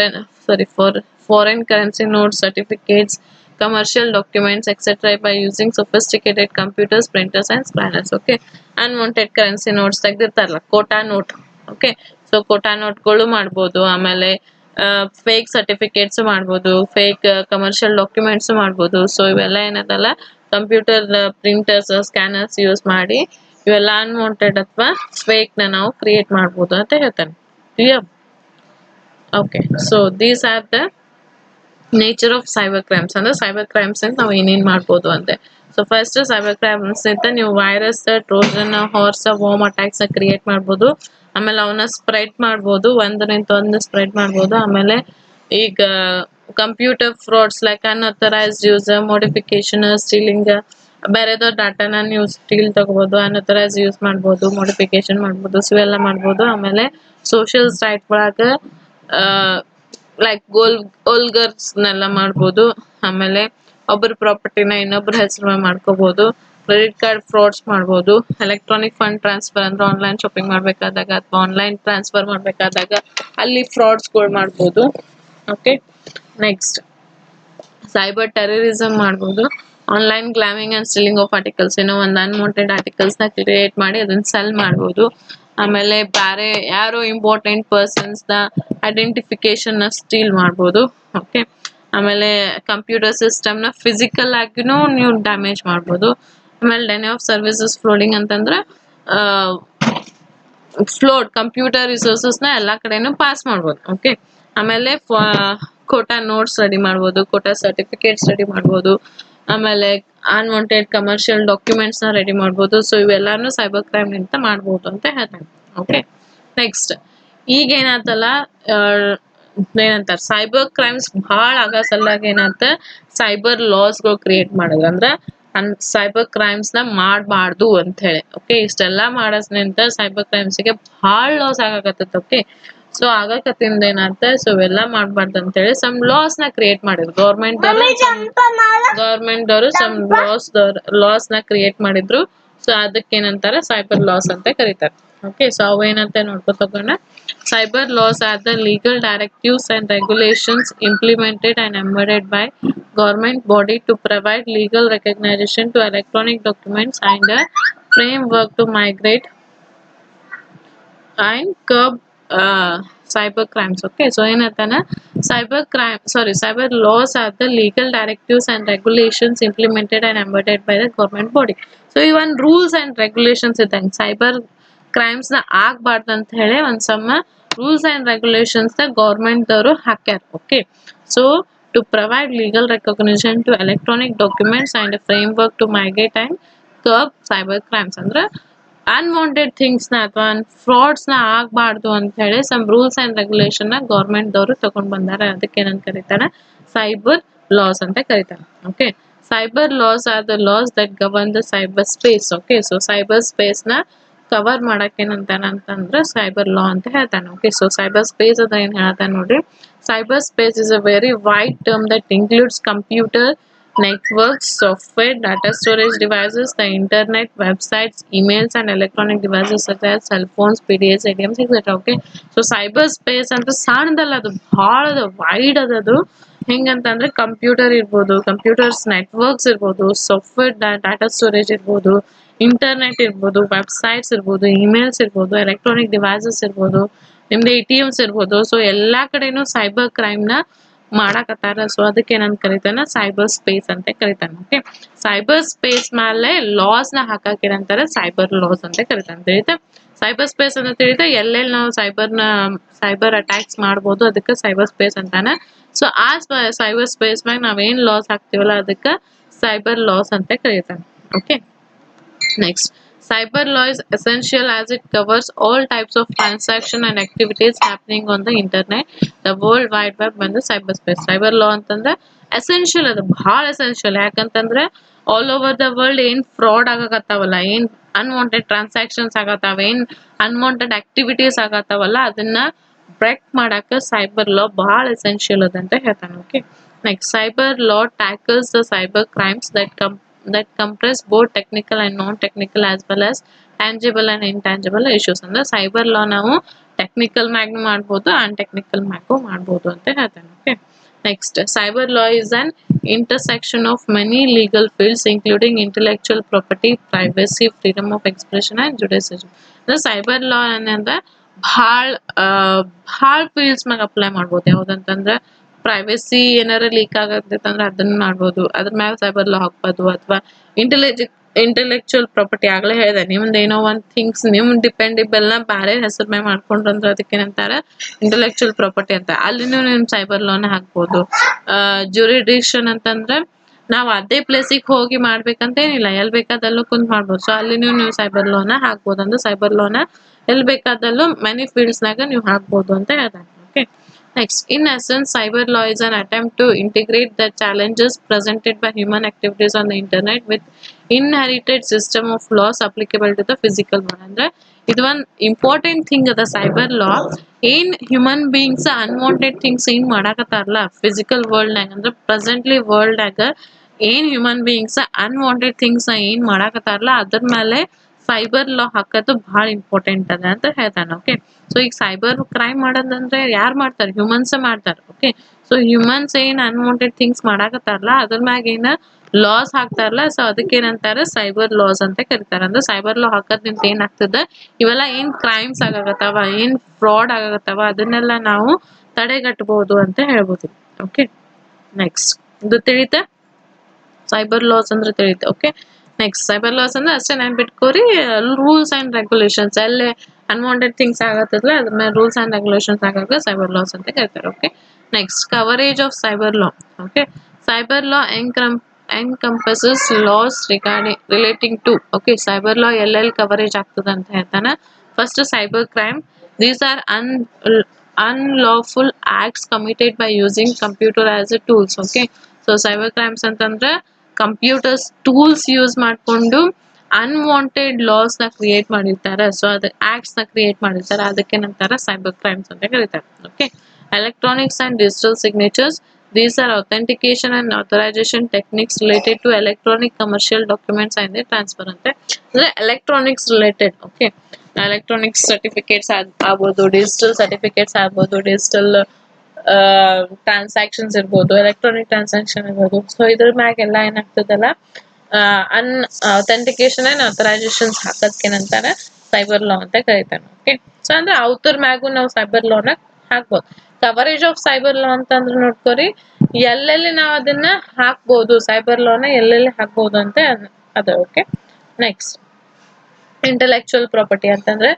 foreign currency notes, certificates, commercial documents, etc. by using sophisticated computers, printers, and scanners. Okay, unwanted currency notes ತೆಗ್ದಿರ್ತಾರಲ್ಲ ಕೋಟಾ ನೋಟ್. ಓಕೆ, ಸೊ ಕೋಟಾ ನೋಟ್ಗಳು ಮಾಡ್ಬೋದು. ಆಮೇಲೆ ಫೇಕ್ ಸರ್ಟಿಫಿಕೇಟ್ಸ್ ಮಾಡ್ಬೋದು, ಫೇಕ್ ಕಮರ್ಷಿಯಲ್ ಡಾಕ್ಯುಮೆಂಟ್ಸ್ ಮಾಡ್ಬೋದು. So ಇವೆಲ್ಲ ಏನದಲ್ಲ ಕಂಪ್ಯೂಟರ್ ಪ್ರಿಂಟರ್ಸ್ ಸ್ಕ್ಯಾನರ್ಸ್ ಯೂಸ್ ಮಾಡಿ ಇವೆಲ್ಲ ಅನ್ವಾಂಟೆಡ್ ಅಥವಾ ಫೇಕ್ ನ ನಾವು ಕ್ರಿಯೇಟ್ ಮಾಡ್ಬೋದು ಅಂತ ಹೇಳ್ತಾನೆ. Clear? Okay, so these are the nature of cyber crimes. ಅಂದ್ರೆ ಸೈಬರ್ ಕ್ರೈಮ್ಸ್ ಅಂತ ನಾವು ಏನೇನ್ ಮಾಡ್ಬೋದು ಅಂತೆ. ಸೊ ಫಸ್ಟ್ ಸೈಬರ್ ಕ್ರೈಮ್ಸ್ ಅಂತ ನೀವು virus, Trojan horse, home attacks create ಮಾಡ್ಬೋದು. ಆಮೇಲೆ ಅವನ್ನ ಸ್ಪ್ರೆಡ್ ಮಾಡ್ಬೋದು, ಒಂದರಿಂದ ಒಂದು ಸ್ಪ್ರೆಡ್ ಮಾಡ್ಬೋದು. ಆಮೇಲೆ ಈಗ computer frauds like unauthorised user, modification, stealing, ಬೇರೆದವ್ರ ಡಾಟಾನ ನೀವು ಸ್ಟೀಲ್ ತಗೋಬಹುದು, ಅನ್ಅಥರೈಸ್ ಯೂಸ್ ಮಾಡ್ಬೋದು, ಮೋಡಿಫಿಕೇಶನ್ ಮಾಡ್ಬೋದು, ಸೊ ಎಲ್ಲ ಮಾಡ್ಬೋದು. ಆಮೇಲೆ ಸೋಷಿಯಲ್ ಸೈಟ್ ಒಳಗ ಲೈಕ್ ಗೋಲ್ಗರ್ಸ್ನೆಲ್ಲ ಮಾಡ್ಬೋದು. ಆಮೇಲೆ ಒಬ್ಬರ ಪ್ರಾಪರ್ಟಿನ ಇನ್ನೊಬ್ಬರ ಹೆಸರು ಮಾಡ್ಕೋಬಹುದು. ಕ್ರೆಡಿಟ್ ಕಾರ್ಡ್ ಫ್ರಾಡ್ಸ್ ಮಾಡ್ಬೋದು. ಎಲೆಕ್ಟ್ರಾನಿಕ್ ಫಂಡ್ ಟ್ರಾನ್ಸ್ಫರ್ ಅಂದ್ರೆ ಆನ್ಲೈನ್ ಶಾಪಿಂಗ್ ಮಾಡ್ಬೇಕಾದಾಗ ಅಥವಾ ಆನ್ಲೈನ್ ಟ್ರಾನ್ಸ್ಫರ್ ಮಾಡ್ಬೇಕಾದಾಗ ಅಲ್ಲಿ ಫ್ರಾಡ್ಸ್ಗಳು ಮಾಡ್ಬೋದು. ಓಕೆ, ನೆಕ್ಸ್ಟ್ ಸೈಬರ್ ಟೆರರಿಸಮ್ ಮಾಡ್ಬೋದು. Online gambling and stealing of articles, ಏನೋ ಒಂದು ಅನ್ವಾಂಟೆಡ್ ಆರ್ಟಿಕಲ್ಸ್ ನ ಕ್ರಿಯೇಟ್ ಮಾಡಿ ಅದನ್ನ ಸೆಲ್ ಮಾಡ್ಬೋದು. ಆಮೇಲೆ ಬೇರೆ ಯಾರೋ ಇಂಪಾರ್ಟೆಂಟ್ ಪರ್ಸನ್ಸ್ ನ ಐಡೆಂಟಿಫಿಕೇಶನ್ ನ ಸ್ಟೀಲ್ ಮಾಡ್ಬೋದು. ಓಕೆ, ಆಮೇಲೆ ಕಂಪ್ಯೂಟರ್ ಸಿಸ್ಟಮ್ ನ ಫಿಸಿಕಲ್ ಆಗಿನೂ ನೀವು ಡ್ಯಾಮೇಜ್ ಮಾಡ್ಬೋದು. ಆಮೇಲೆ ಡೆನೆ ಆಫ್ ಸರ್ವಿಸಸ್ ಫ್ಲೋಡಿಂಗ್ ಅಂತಂದ್ರೆ ಫ್ಲೋಡ್ ಕಂಪ್ಯೂಟರ್ ರಿಸೋರ್ಸಸ್ ನ ಎಲ್ಲಾ ಕಡೆನೂ ಪಾಸ್ ಮಾಡ್ಬೋದು. ಓಕೆ, ಆಮೇಲೆ ಕೋಟಾ ನೋಟ್ಸ್ ರೆಡಿ ಮಾಡ್ಬೋದು, ಕೋಟಾ ಸರ್ಟಿಫಿಕೇಟ್ಸ್ ರೆಡಿ ಮಾಡ್ಬೋದು. ಆಮೇಲೆ ಅನ್ವಾಂಟೆಡ್ ಕಮರ್ಷಿಯಲ್ ಡಾಕ್ಯುಮೆಂಟ್ಸ್ ನ ರೆಡಿ ಮಾಡ್ಬೋದು. ಸೊ ಇವೆಲ್ಲಾನು ಸೈಬರ್ ಕ್ರೈಮ್ ನಿಂದ ಮಾಡ್ಬೋದು ಅಂತ ಹೇಳ್ತಾರೆ. ಓಕೆ, ನೆಕ್ಸ್ಟ್ ಈಗ ಏನಾತಲ್ಲ ಏನಂತಾರ ಸೈಬರ್ ಕ್ರೈಮ್ಸ್ ಭಾಳ ಆಗೋ ಸಲುವಾಗಿ ಏನಾತ ಸೈಬರ್ ಲಾಸ್ಗಳು ಕ್ರಿಯೇಟ್ ಮಾಡಿದ್ರ ಅಂದ್ರ ಸೈಬರ್ ಕ್ರೈಮ್ಸ್ ನ ಮಾಡಬಾರ್ದು ಅಂತ ಹೇಳಿ. ಓಕೆ, ಇಷ್ಟೆಲ್ಲಾ ಮಾಡೋದ್ರಿಂದ ಸೈಬರ್ ಕ್ರೈಮ್ಸ್ ಗೆ ಭಾಳ ಲಾಸ್ ಆಗಾಕತ್ತೈತಿ. ಓಕೆ, ಸೊ ಆಗಕತ್ತಿಂದ ಏನಾತ ಸೊ ಇವೆಲ್ಲ ಮಾಡ್ಬಾರ್ದು ಅಂತ ಹೇಳಿ ಸಮ್ ಲಾಸ್ ನ ಕ್ರಿಯೇಟ್ ಮಾಡಿದ್ರು ಗವರ್ಮೆಂಟ್ ದವರು ಸಮ್ ಲಾಸ್ ನ ಕ್ರಿಯೇಟ್ ಮಾಡಿದ್ರು. ಸೊ ಅದಕ್ಕೆ ಏನಂತಾರ ಸೈಬರ್ ಲಾಸ್ ಅಂತ ಕರೀತಾರೆ. ಓಕೆ, ಸೊ ಅವೇನಂತ ನೋಡ್ಕೊತ ಹೋಗೋಣ. Cyber laws are the legal directives and regulations implemented and embedded by government body to provide legal recognition to electronic documents and a framework to migrate and curb cyber crimes. Okay, so ಏನಂತಾನ cyber laws are the legal directives and regulations implemented and embedded by the government body. So even rules and regulations ಇದ್ದಂಗೆ cyber crimes ನ ಆಗ್ಬಾರ್ದು ಅಂತ ಹೇಳಿ ಒಂದ್ some rules and regulations ನ government ದವರು ಹಾಕ್ಯಾರ. Okay, so to provide legal recognition to electronic documents and framework to migrate and curb cyber crimes. ಅಂದ್ರೆ ಅನ್ವಾಂಟೆಡ್ ಥಿಂಗ್ಸ್ ನ ಅಥವಾ ಫ್ರಾಡ್ಸ್ ನ ಆಗ್ಬಾರ್ದು ಅಂತ ಹೇಳಿ ಸಮ್ ರೂಲ್ಸ್ ಅಂಡ್ ರೆಗ್ಯುಲೇಷನ್ ನ ಗೌರ್ಮೆಂಟ್ ದವರು ತಗೊಂಡ್ ಬಂದಾರ. ಅದಕ್ಕೆ ಏನಂತ ಕರೀತಾರ ಸೈಬರ್ ಲಾಸ್ ಅಂತ ಕರೀತಾರ. Okay, cyber laws are the laws that govern the cyber space. Okay, so cyber space ನ ಕವರ್ ಮಾಡಕ್ ಏನಂತಾನ ಅಂತಂದ್ರ ಸೈಬರ್ ಲಾ ಅಂತ ಹೇಳ್ತಾನೆ. ಓಕೆ, ಸೊ ಸೈಬರ್ ಸ್ಪೇಸ್ ಅದ ಏನ್ ಹೇಳ್ತಾನೆ ನೋಡ್ರಿ. Cyber space is a very wide term that includes computer networks, software, data storage devices, the internet, websites, emails, and electronic devices such as cell phones, PDAs, ATMs, etc. Okay, so cyber space ಅಂತ ಸಣ್ಣದಲ್ಲ, ಅದು ಭಾಳ ಅದ, wide ಅದದು. ಹೆಂಗಂತಂದ್ರೆ computer ಇರ್ಬೋದು, computers networks ಇರ್ಬೋದು, software data storage ಇರ್ಬೋದು, internet ಇರ್ಬೋದು, websites ಇರ್ಬೋದು, ಇಮೇಲ್ಸ್ ಇರ್ಬೋದು, ಎಲೆಕ್ಟ್ರಾನಿಕ್ ಡಿವೈಸಸ್ ಇರ್ಬೋದು, ನಿಮ್ದು ATMs ಇರ್ಬೋದು. ಸೊ ಎಲ್ಲಾ ಕಡೆನೂ ಸೈಬರ್ ಕ್ರೈಮ್ ನ ಮಾಡಾಕತ್ತಾರ. ಸೊ ಅದಕ್ಕೆ ಏನಂತ ಕರಿತಾನ ಸೈಬರ್ ಸ್ಪೇಸ್ ಅಂತ ಕರಿತಾನ. ಓಕೆ, ಸೈಬರ್ ಸ್ಪೇಸ್ ಮೇಲೆ ಲಾಸ್ ನ ಹಾಕಕ್ ಏನಂತಾರ ಸೈಬರ್ ಲಾಸ್ ಅಂತ ಕರಿತಾನ. ತಿಳಿತ ಸೈಬರ್ ಸ್ಪೇಸ್ ಅಂತ ತಿಳಿತ ಎಲ್ಲೆಲ್ಲಿ ನಾವು ಸೈಬರ್ ಅಟ್ಯಾಕ್ಸ್ ಮಾಡ್ಬೋದು ಅದಕ್ಕೆ ಸೈಬರ್ ಸ್ಪೇಸ್ ಅಂತಾನ. ಸೊ ಆ ಸೈಬರ್ ಸ್ಪೇಸ್ ಮ್ಯಾಗ ನಾವೇನ್ ಲಾಸ್ ಹಾಕ್ತಿವಲ್ಲ ಅದಕ್ಕೆ ಸೈಬರ್ ಲಾಸ್ ಅಂತ ಕರಿತಾನ. Okay, next, cyber law is essential as it covers all types of transaction and activities happening on the internet, the world wide web and the cyberspace. Cyber law ಅಂತಂದ್ರೆ essential, ಅದು ಬಹಳ essential. ಯಾಕಂತಂದ್ರೆ all over the world ಏನ್ fraud ಆಗಕತ್ತಾವಲ್ಲ, ಏನ್ unwanted transactions ಆಗತ್ತಾವ, ಏನ್ unwanted activities ಆಗತ್ತಾವಲ್ಲ, ಅದನ್ನ break ಮಾಡಾಕ cyber ಲಾ ಬಹಳ ಎಸೆನ್ಷಿಯಲ್ ಅದ ಅಂತ ಹೇಳ್ತಾನೆ. Okay, next, cyber law tackles the cyber crimes that compress both technical and non-technical as well as tangible and intangible issues. ಅಂದ್ರೆ ಸೈಬರ್ ಲಾ ನಾವು ಟೆಕ್ನಿಕಲ್ ಮ್ಯಾಗ್ ಮಾಡ್ಬೋದು, ಅನ್ ಟೆಕ್ನಿಕಲ್ ಮ್ಯಾಗು ಮಾಡ್ಬೋದು ಅಂತ ಹೇಳ್ತಾನೆ. Okay, Next, cyber law is an intersection of many legal fields, including intellectual property, privacy, freedom of expression, and jurisdiction. The cyber law ಅನ್ನಂದ್ರೆ ಭಾಳ fields ಮ್ಯಾಗ apply ಮಾಡ್ಬೋದು. ಯಾವುದಂತಂದ್ರೆ privacy ಏನಾರ ಲೀಕ್ ಆಗತ್ತಂದ್ರೆ ಅದನ್ನ ಮಾಡ್ಬೋದು, ಅದ್ರ ಮ್ಯಾಗ ಸೈಬರ್ ಲಾ ಹಾಕ್ಬೋದು. ಅಥವಾ ಇಂಟೆಲೆಕ್ಚುಯಲ್ ಪ್ರಾಪರ್ಟಿ ಆಗ್ಲೇ ಹೇಳಿದೆ, ನಿಮ್ದು ಏನೋ ಒಂದು ಥಿಂಗ್ಸ್ ನಿಮ್ ಡಿಪೆಂಡಿಬಲ್ ನ ಬೇರೆ ಹೆಸರು ಮೇಲೆ ಮಾಡ್ಕೊಂಡ್ರಂದ್ರೆ ಅದಕ್ಕೇನಂತಾರೆ ಇಂಟೆಲೆಕ್ಚುಯಲ್ ಪ್ರಾಪರ್ಟಿ ಅಂತ. ಅಲ್ಲಿನೂ ನೀವು ಸೈಬರ್ ಲಾನ ಹಾಕ್ಬೋದು. ಜುರಿಡಿಕ್ಷನ್ ಅಂತಂದ್ರೆ ನಾವು ಅದೇ ಪ್ಲೇಸಿಗೆ ಹೋಗಿ ಮಾಡ್ಬೇಕಂತೇನಿಲ್ಲ, ಎಲ್ಲಿ ಬೇಕಾದಲ್ಲೂ ಕುಂತ್ ಮಾಡ್ಬೋದು. ಸೊ ಅಲ್ಲಿನೂ ನೀವು ಸೈಬರ್ ಲಾನ ಹಾಕ್ಬೋದು. ಅಂದ್ರೆ ಸೈಬರ್ ಲಾನ ಎಲ್ಲಿ ಬೇಕಾದಲ್ಲೂ ಮೆನಿ ಫೀಲ್ಡ್ಸ್ನಾಗ ನೀವು ಹಾಕ್ಬೋದು ಅಂತ ಹೇಳ್ತಾರೆ. Okay, next, in essence, cyber law is an attempt to integrate the challenges presented by human activities on the internet with inherited system of laws applicable to the physical world. ಅಂದ್ರೆ ಇದು ಒಂದು important thing ಅದ cyber ಲಾ. ಏನ್ human beings unwanted things ಏನ್ ಮಾಡಾಕತ್ತಾರಲ್ಲ physical ವರ್ಲ್ಡ್ನಾಗ, ಅಂದ್ರೆ presently ವರ್ಲ್ಡ್ನಾಗ ಏನ್ human beings unwanted things ಏನ್ ಮಾಡಾಕತ್ತಾರಲ್ಲ ಅದ್ರ ಮೇಲೆ ಸೈಬರ್ ಲಾ ಹಾಕೋದು ಬಹಳ ಇಂಪಾರ್ಟೆಂಟ್ ಅದ ಅಂತ ಹೇಳ್ತಾನೆ. ಓಕೆ, ಸೊ ಈಗ ಸೈಬರ್ ಕ್ರೈಮ್ ಮಾಡೋದಂದ್ರೆ ಯಾರು ಮಾಡ್ತಾರೆ? ಹ್ಯೂಮನ್ಸ್ ಮಾಡ್ತಾರೆ. ಓಕೆ, ಸೊ ಹ್ಯೂಮನ್ಸ್ ಏನ್ ಅನ್ವಾಂಟೆಡ್ ಥಿಂಗ್ಸ್ ಮಾಡಾಕತ್ತಾರಲ್ಲ ಅದ್ರ ಮ್ಯಾಗ ಏನ ಲಾಸ್ ಹಾಕ್ತಾರಲ್ಲ, ಸೊ ಅದಕ್ಕೆ ಏನಂತಾರೆ ಸೈಬರ್ ಲಾಸ್ ಅಂತ ಕರೀತಾರೆ. ಅಂದ್ರೆ ಸೈಬರ್ ಲಾ ಹಾಕೋದ್ರಿಂದ ಏನಾಗ್ತದ, ಇವೆಲ್ಲ ಏನ್ ಕ್ರೈಮ್ಸ್ ಆಗಾಕತ್ತಾವ, ಏನ್ ಫ್ರಾಡ್ ಆಗಾಕತ್ತಾವ ಅದನ್ನೆಲ್ಲ ನಾವು ತಡೆಗಟ್ಟಬಹುದು ಅಂತ ಹೇಳ್ಬೋದು. ಓಕೆ, ನೆಕ್ಸ್ಟ್, ಇದು ತಿಳಿತ ಸೈಬರ್ ಲಾಸ್ ಅಂದ್ರೆ ತಿಳಿಯುತ್ತೆ. ಓಕೆ, ನೆಕ್ಸ್ಟ್, ಸೈಬರ್ ಲಾಸ್ ಅಂದ್ರೆ ಅಷ್ಟೇ ನೆನ್ಪಿಟ್ಕೋರಿ, ರೂಲ್ಸ್ ಅಂಡ್ ರೆಗ್ಯುಲೇಷನ್ಸ್ ಎಲ್ಲೇ ಅನ್ವಾಂಟೆಡ್ ಥಿಂಗ್ಸ್ ಆಗತ್ತಲ್ಲ ಅದ್ರ ಮೇಲೆ ರೂಲ್ಸ್ ಅಂಡ್ ರೆಗ್ಯುಲೇಷನ್ಸ್ ಆಗಾಗ ಸೈಬರ್ ಲಾಸ್ ಅಂತ ಕರೀತಾರೆ. Okay, next, coverage of cyber law. Okay, cyber law encompasses laws regarding relating to, okay, cyber law ಎಲ್ಲೆಲ್ಲಿ ಕವರೇಜ್ ಆಗ್ತದೆ ಅಂತ ಹೇಳ್ತಾನೆ. First, cyber crime. These are unlawful acts committed by using computer as a tools. Okay, so cyber crimes ಅಂತಂದ್ರೆ computers tools use ಮಾಡಿಕೊಂಡು unwanted loss ನ create ಮಾಡಿರ್ತಾರೆ. So ಅದ acts ನ ಕ್ರಿಯೇಟ್ ಮಾಡಿರ್ತಾರೆ, ಅದಕ್ಕೆ ನಂತರ ಸೈಬರ್ ಕ್ರೈಮ್ಸ್ ಅಂತ ಕರೀತಾರೆ. Okay, electronics and digital signatures. These are authentication and authorization techniques related to electronic commercial documents and their transfer ಅಂತ. ಅಂದ್ರೆ electronics related. Okay, electronics certificates ಆಗ್ಬೋದು, ಡಿಜಿಟಲ್ ಸರ್ಟಿಫಿಕೇಟ್ಸ್ ಆಗ್ಬೋದು, ಡಿಜಿಟಲ್ ಟ್ರಾನ್ಸಾಕ್ಷನ್ಸ್ ಇರ್ಬೋದು, ಎಲೆಕ್ಟ್ರಾನಿಕ್ ಟ್ರಾನ್ಸಾಕ್ಷನ್ ಇರ್ಬೋದು. So ಇದ್ರ ಮ್ಯಾಗೆಲ್ಲ ಏನಾಗ್ತದಲ್ಲ ಅನ್ authentication and ಅಥರೈಸೇಷನ್ಸ್ ಹಾಕೋದಕ್ಕೇನಂತಾರೆ cyber ಲಾ ಅಂತ ಕರೀತಾರೆ. Okay, so ಅಂದ್ರೆ ಅವ್ರ ಮ್ಯಾಗೂ ನಾವು ಸೈಬರ್ ಲಾನ ಹಾಕ್ಬೋದು. ಕವರೇಜ್ ಆಫ್ ಸೈಬರ್ ಲಾ ಅಂತಂದ್ರೆ ನೋಡ್ಕೋರಿ, ಎಲ್ಲೆಲ್ಲಿ ನಾವು ಅದನ್ನ ಹಾಕ್ಬೋದು, ಸೈಬರ್ ಲಾನ ಎಲ್ಲೆಲ್ಲಿ ಹಾಕ್ಬೋದು ಅಂತ ಅದ. ಓಕೆ, ನೆಕ್ಸ್ಟ್, ಇಂಟೆಲೆಕ್ಚುಯಲ್ ಪ್ರಾಪರ್ಟಿ ಅಂತಂದ್ರೆ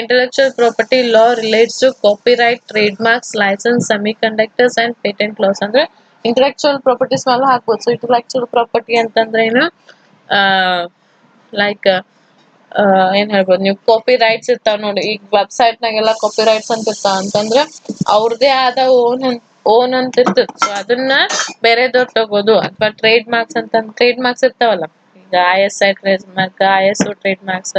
intellectual property law relates to copyright, trademarks, licence, semiconductors and patent laws. ಅಂದ್ರೆ ಇಂಟೆಲೆಕ್ಚುಯಲ್ ಪ್ರಾಪರ್ಟೀಸ್ ಮೇಲೆ ಹಾಕ್ಬೋದು. ಸೊ ಇಂಟೆಲೆಕ್ಚುಯಲ್ ಪ್ರಾಪರ್ಟಿ ಅಂತಂದ್ರೆ ಏನು, ಲೈಕ್ ಏನ್ ಹೇಳ್ಬೋದು, ನೀವು ಕಾಪಿ ರೈಟ್ಸ್ ಇರ್ತಾವ ನೋಡಿ, ಈಗ ವೆಬ್ಸೈಟ್ ನಾಗೆಲ್ಲ ಕಾಪಿ ರೈಟ್ಸ್ ಅಂತ ಇರ್ತಾವ ಅಂತಂದ್ರೆ ಅವ್ರದೇ ಆದ ಓನ್ ಅಂತ ಇರ್ತದೆ. ಸೊ ಅದನ್ನ ಬೇರೆದವ್ರು ತಗೋದು. ಅಥವಾ ಟ್ರೇಡ್ ಮಾರ್ಕ್ಸ್ ಅಂತ ಟ್ರೇಡ್ ಮಾರ್ಕ್ಸ್ ಇರ್ತಾವಲ್ಲ, ಈಗ ISI trade mark, ISO trade marks,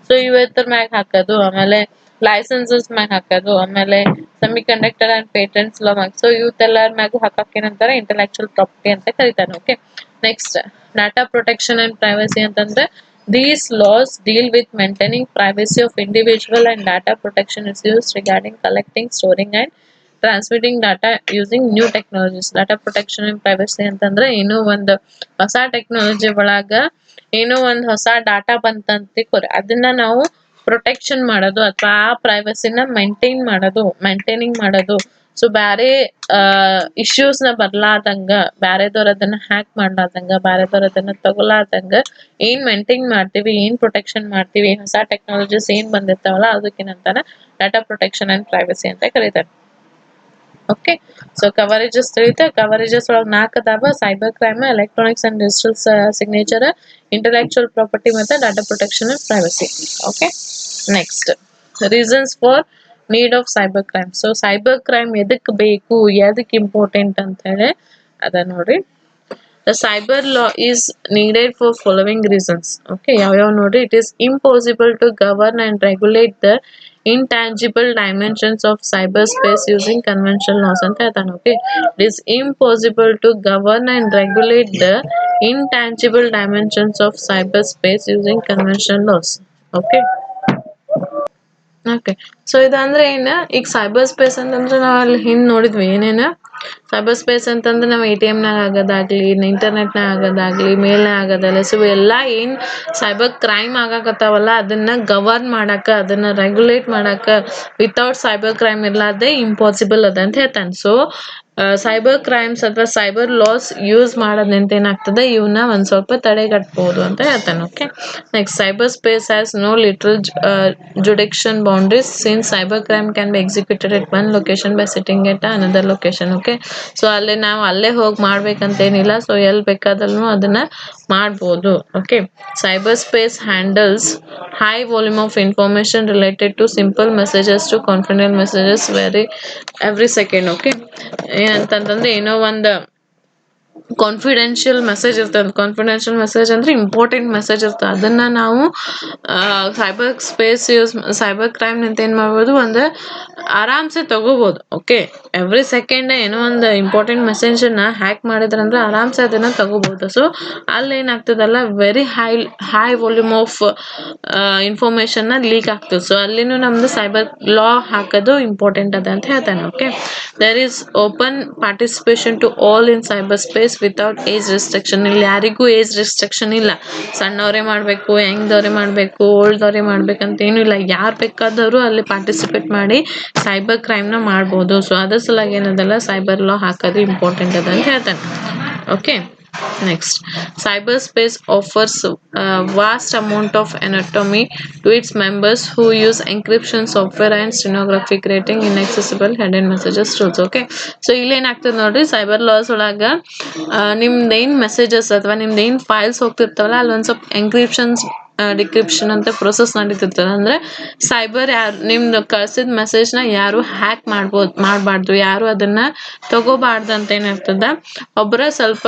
so ಇವತ್ತರ ಮ್ಯಾಗ ಹಾಕೋದು. ಆಮೇಲೆ ಲೈಸೆನ್ಸಸ್ ಮ್ಯಾಗ ಹಾಕೋದು. ಆಮೇಲೆ semiconductor and patents law ಮ್ಯಾಗ, ಸೊ ಇವತ್ತೆಲ್ಲರ ಮ್ಯಾಗು ಹಾಕಕ್ ಏನಂತಾರೆ ಇಂಟೆಲೆಕ್ಚುಯಲ್ ಪ್ರಾಪರ್ಟಿ ಅಂತ ಕರೀತಾನೆ. Okay, next, data protection and privacy ಅಂತಂದ್ರೆ these laws deal with maintaining privacy of individual and data protection issues regarding collecting, storing and transmitting data using new technologies. Data protection and privacy ಅಂತಂದ್ರೆ ಏನೋ ಒಂದು ಹೊಸ technology ಒಳಗ ಏನೋ ಒಂದು ಹೊಸ data ಬಂತಂತ ಅದನ್ನ ನಾವು ಪ್ರೊಟೆಕ್ಷನ್ ಮಾಡೋದು ಅಥವಾ ಆ ಪ್ರೈವಸಿನ ಮೇಂಟೈನಿಂಗ್ ಮಾಡೋದು. ಸೊ ಬ್ಯಾರೆ ಇಶ್ಯೂಸ್ ನ ಬರ್ಲಾರ್ದಂಗ, ಬ್ಯಾರೆದವ್ರ ಅದನ್ನ ಹ್ಯಾಕ್ ಮಾಡ್ಲಾರ್ದಂಗ, ಬ್ಯಾರೆದವ್ರ ಅದನ್ನ ತಗೊಲಾರ್ದಂಗ ಏನ್ ಮೇಂಟೈನ್ ಮಾಡ್ತೀವಿ, ಏನ್ ಪ್ರೊಟೆಕ್ಷನ್ ಮಾಡ್ತೀವಿ, ಹೊಸ ಟೆಕ್ನಾಲಜೀಸ್ ಏನ್ ಬಂದಿರ್ತಾವಲ್ಲ ಅದಕ್ಕೇನಂತಾರ ಡಾಟಾ ಪ್ರೊಟೆಕ್ಷನ್ ಅಂಡ್ ಪ್ರೈವಸಿ ಅಂತ ಕರೀತಾರೆ. Okay, so ಕವರೇಜಸ್ ತಿಳಿತ. ಕವರೇಜಸ್ ಒಳಗೆ 4 ಅದಾವ: cyber crime, electronics and digital signature, intellectual property ಮತ್ತೆ data protection and privacy. Okay, next, reasons for need of cyber crime. So cyber crime ಎದಕ್ ಬೇಕು, ಎದಕ್ ಇಂಪಾರ್ಟೆಂಟ್ ಅಂತ ಹೇಳಿ ಅದ ನೋಡ್ರಿ. The cyber law is needed for following reasons. Okay, ಯಾವ್ಯಾವ ನೋಡ್ರಿ. It is impossible to govern and regulate the intangible dimensions of cyberspace using conventional laws ಅಂತ ಹೇಳ್ತಾನೆ. Okay, it is impossible to govern and regulate the intangible dimensions of cyberspace using conventional laws. Okay, okay, so ಇದಂದ್ರೆ ಏನ, ಈಗ cyber space ಅಂತಂದ್ರೆ ನಾವ್ ಅಲ್ಲಿ ಹಿಂದ್ ನೋಡಿದ್ವಿ ಏನೇನ ಸೈಬರ್ ಸ್ಪೇಸ್ ಅಂತಂದ್ರೆ ನಾವು ATMನಾಗ ಆಗೋದಾಗ್ಲಿ, ಇಂಟರ್ನೆಟ್ನಾಗ ಆಗೋದಾಗ್ಲಿ, ಮೇಲ್ನಾಗ ಆಗೋದಲ್ಲ, ಸೊ ಎಲ್ಲ ಏನು ಸೈಬರ್ ಕ್ರೈಮ್ ಆಗಾಕತ್ತಾವಲ್ಲ ಅದನ್ನ ಗವರ್ನ್ ಮಾಡಾಕ, ಅದನ್ನ ರೆಗ್ಯುಲೇಟ್ ಮಾಡಾಕ ವಿತೌಟ್ ಸೈಬರ್ ಕ್ರೈಮ್ ಇರ್ಲಾರ್ದೆ ಇಂಪಾಸಿಬಲ್ ಅದ ಅಂತ ಹೇಳ್ತಾನೆ. ಸೊ ಸೈಬರ್ ಕ್ರೈಮ್ಸ್ ಅಥವಾ ಸೈಬರ್ ಲಾಸ್ ಯೂಸ್ ಮಾಡೋದ್ರಿಂದ ಏನಾಗ್ತದೆ, ಇವನ್ನ ಒಂದ್ ಸ್ವಲ್ಪ ತಡೆಗಟ್ಟಬಹುದು ಅಂತ ಹೇಳ್ತಾನೆ. Okay, next cyber space has no literal jurisdiction boundaries since cyber crime can be executed at one location by sitting at another location. Okay, so ಅಲ್ಲಿ ನಾವು ಅಲ್ಲೇ ಹೋಗಿ ಮಾಡ್ಬೇಕಂತೇನಿಲ್ಲ, ಸೊ ಎಲ್ಲಿ ಬೇಕಾದ್ರೂ ಅದನ್ನ ಮಾಡ್ಬೋದು. Okay, cyber space handles high volume of information related to simple messages to confident messages every second. Okay, ಏನಂತಂದ್ರೆ ಏನೋ ಒಂದು ಕಾನ್ಫಿಡೆನ್ಷಿಯಲ್ ಮೆಸೇಜ್ ಇರ್ತದೆ. ಕಾನ್ಫಿಡೆನ್ಷಿಯಲ್ ಮೆಸೇಜ್ ಅಂದ್ರೆ ಇಂಪಾರ್ಟೆಂಟ್ ಮೆಸೇಜ್ ಇರ್ತದೆ, ಅದನ್ನ ನಾವು ಸೈಬರ್ ಸ್ಪೇಸ್ ಸೈಬರ್ ಕ್ರೈಮ್ ನಿಂತ ಏನ್ ಮಾಡ್ಬೋದು ಅಂದ್ರೆ ಆರಾಮ್ಸೆ ತಗೋಬಹುದು. ಓಕೆ, ಎವ್ರಿ ಸೆಕೆಂಡ್ ಏನೋ ಒಂದು ಇಂಪಾರ್ಟೆಂಟ್ ಮೆಸೇಜ್ ನ ಹ್ಯಾಕ್ ಮಾಡಿದ್ರಂದ್ರೆ ಆರಾಮ್ಸೆ ಅದನ್ನ ತಗೋಬಹುದು. ಸೊ ಅಲ್ಲಿ ಏನಾಗ್ತದಲ್ಲ, very high volume of information ನ ಲೀಕ್ ಆಗ್ತದೆ. ಸೊ ಅಲ್ಲಿನೂ ನಮ್ದು ಸೈಬರ್ ಲಾ ಹಾಕೋದು ಇಂಪಾರ್ಟೆಂಟ್ ಅದ ಅಂತ ಹೇಳ್ತಾನೆ. Okay, there is open participation to all in cyber space without age restriction. ಇಲ್ಲಿ ಯಾರಿಗೂ ಏಜ್ ರಿಸ್ಟ್ರಿಕ್ಷನ್ ಇಲ್ಲ, ಸಣ್ಣವರೇ ಮಾಡ್ಬೇಕು, ಯಂಗ್ದವರೇ ಮಾಡ್ಬೇಕು, ಓಲ್ಡ್ದವರೇ ಮಾಡ್ಬೇಕಂತ ಏನು ಇಲ್ಲ, ಯಾರು ಬೇಕಾದವರು ಅಲ್ಲಿ ಪಾರ್ಟಿಸಿಪೇಟ್ ಮಾಡಿ ಸೈಬರ್ ಕ್ರೈಮ್ ನ ಮಾಡ್ಬೋದು. ಸೊ ಅದ್ರ ಸಲಾಗಿ ಏನದಲ್ಲ, ಸೈಬರ್ ಲಾ ಹಾಕೋದು ಇಂಪಾರ್ಟೆಂಟ್ ಅದ ಅಂತ ಹೇಳ್ತಾನೆ. Okay, next cyberspace offers a vast amount of autonomy to its members who use encryption software and stenography, creating inaccessible hidden messages tools. Okay, so ಇಲ್ಲಿ ಏನಾಗ್ತದೆ ನೋಡ್ರಿ, ಸೈಬರ್ ಲಾಸ್ ಒಳಗ ನಿಮ್ದೇನ್ ಮೆಸೇಜಸ್ ಅಥವಾ ನಿಮ್ದೇನ್ ಫೈಲ್ಸ್ ಹೋಗ್ತಿರ್ತಾವಲ್ಲ ಅಲ್ಲಿ ಒಂದ್ ಸ್ವಲ್ಪ ಎನ್ಕ್ರಿಪ್ಷನ್ಸ್ ಡಿಕ್ರಿಪ್ಷನ್ ಅಂತ ಪ್ರೊಸೆಸ್ ನಡೀತಿರ್ತದೆ. ಅಂದ್ರೆ ಸೈಬರ್ ಯಾರು ನಿಮ್ದು ಕಳ್ಸಿದ ಮೆಸೇಜ್ ನ ಯಾರು ಹ್ಯಾಕ್ ಮಾಡಬಾರ್ದು, ಯಾರು ಅದನ್ನ ತಗೋಬಾರ್ದು ಅಂತ ಏನಿರ್ತದ, ಒಬ್ಬರ ಸ್ವಲ್ಪ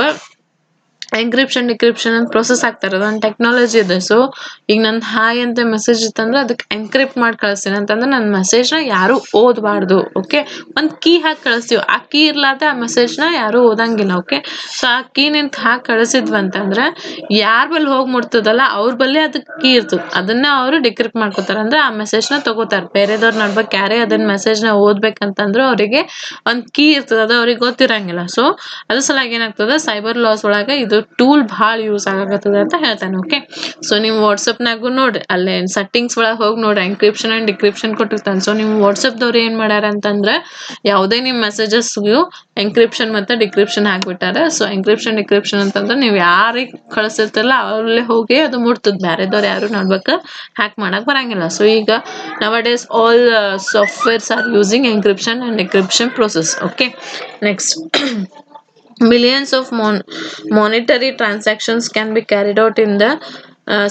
ಎನ್ಕ್ರಿಪ್ಷನ್ ಡಿಕ್ರಿಪ್ಷನ್ ಅಂತ ಪ್ರೊಸೆಸ್ ಆಗ್ತಾರೆ, ಅದೊಂದು ಟೆಕ್ನಾಲಜಿ ಇದೆ. ಸೊ ಈಗ ನಂದು ಹಾಯ್ ಅಂತ ಮೆಸೇಜ್ ಇತ್ತಂದ್ರೆ ಅದಕ್ಕೆ ಎನ್ಕ್ರಿಪ್ಟ್ ಮಾಡಿ ಕಳಿಸ್ತೀನಿ ಅಂತಂದ್ರೆ ನನ್ನ ಮೆಸೇಜ್ನ ಯಾರು ಓದಬಾರ್ದು. ಓಕೆ, ಒಂದು ಕೀ ಹಾಕಿ ಕಳಿಸ್ತೀವಿ, ಆ ಕೀ ಇರ್ಲಾರ್ದೆ ಆ ಮೆಸೇಜ್ನ ಯಾರು ಓದಂಗಿಲ್ಲ. ಓಕೆ, ಸೊ ಆ ಕೀ ನಿಂತ ಹಾಕಿ ಕಳಿಸಿದ್ವಿ ಅಂತಂದ್ರೆ ಯಾರ ಬಲ್ಲಿ ಹೋಗಿ ಮುಟ್ತದಲ್ಲ ಅವ್ರ ಬಲ್ಲಿ ಅದಕ್ಕೆ ಕೀ ಇರ್ತದೆ, ಅದನ್ನ ಅವರು ಡಿಕ್ರಿಪ್ಟ್ ಮಾಡ್ಕೋತಾರೆ, ಅಂದ್ರೆ ಆ ಮೆಸೇಜ್ನ ತಗೋತಾರೆ. ಬೇರೆದವ್ರು ನಡ್ಬೇಕು ಯಾರೇ ಅದನ್ನ ಮೆಸೇಜ್ನ ಓದ್ಬೇಕಂತಂದ್ರೆ ಅವರಿಗೆ ಒಂದು ಕೀ ಇರ್ತದೆ, ಅದು ಅವ್ರಿಗೆ ಗೊತ್ತಿರಂಗಿಲ್ಲ. ಸೊ ಅದ್ರ ಸಲಾಗಿ ಏನಾಗ್ತದೆ, ಸೈಬರ್ ಲಾಸ್ ಒಳಗೆ ಇದು ಟೂಲ್ ಭಾಳ ಯೂಸ್ ಆಗತ್ತದ ಅಂತ ಹೇಳ್ತಾನೆ. ಓಕೆ, ಸೊ ನೀವು ವಾಟ್ಸಪ್ನಾಗು ನೋಡ್ರಿ, ಅಲ್ಲೇ ಸೆಟ್ಟಿಂಗ್ಸ್ ಒಳಗೆ ಹೋಗಿ ನೋಡ್ರಿ, ಎನ್ಕ್ರಿಪ್ಷನ್ ಅಂಡ್ ಡಿಕ್ರಿಪ್ಷನ್ ಕೊಟ್ಟಿರ್ತಾನೆ. ಸೊ ನೀವು ವಾಟ್ಸಪ್ದವ್ರು ಏನ್ ಮಾಡ್ಯಾರ ಅಂತಂದ್ರೆ ಯಾವುದೇ ನಿಮ್ಮ ಮೆಸೇಜಸ್ಗೂ ಎನ್ಕ್ರಿಪ್ಷನ್ ಮತ್ತೆ ಡಿಕ್ರಿಪ್ಷನ್ ಹಾಕ್ಬಿಟ್ಟಾರೆ. ಸೊ ಎನ್ಕ್ರಿಪ್ಷನ್ ಡಿಕ್ರಿಪ್ಷನ್ ಅಂತಂದ್ರೆ ನೀವು ಯಾರಿಗೆ ಕಳಿಸಿರ್ತಿರಲ್ಲ ಅಲ್ಲೇ ಹೋಗಿ ಅದು ಮುಟ್ತದೆ, ಬೇರೆದವ್ರು ಯಾರು ನೋಡ್ಬೇಕು ಹ್ಯಾಕ್ ಮಾಡಕ್ ಬರಂಗಿಲ್ಲ. ಸೊ ಈಗ nowadays all softwares are using encryption and decryption process. Okay, next millions of monetary transactions can be carried out in the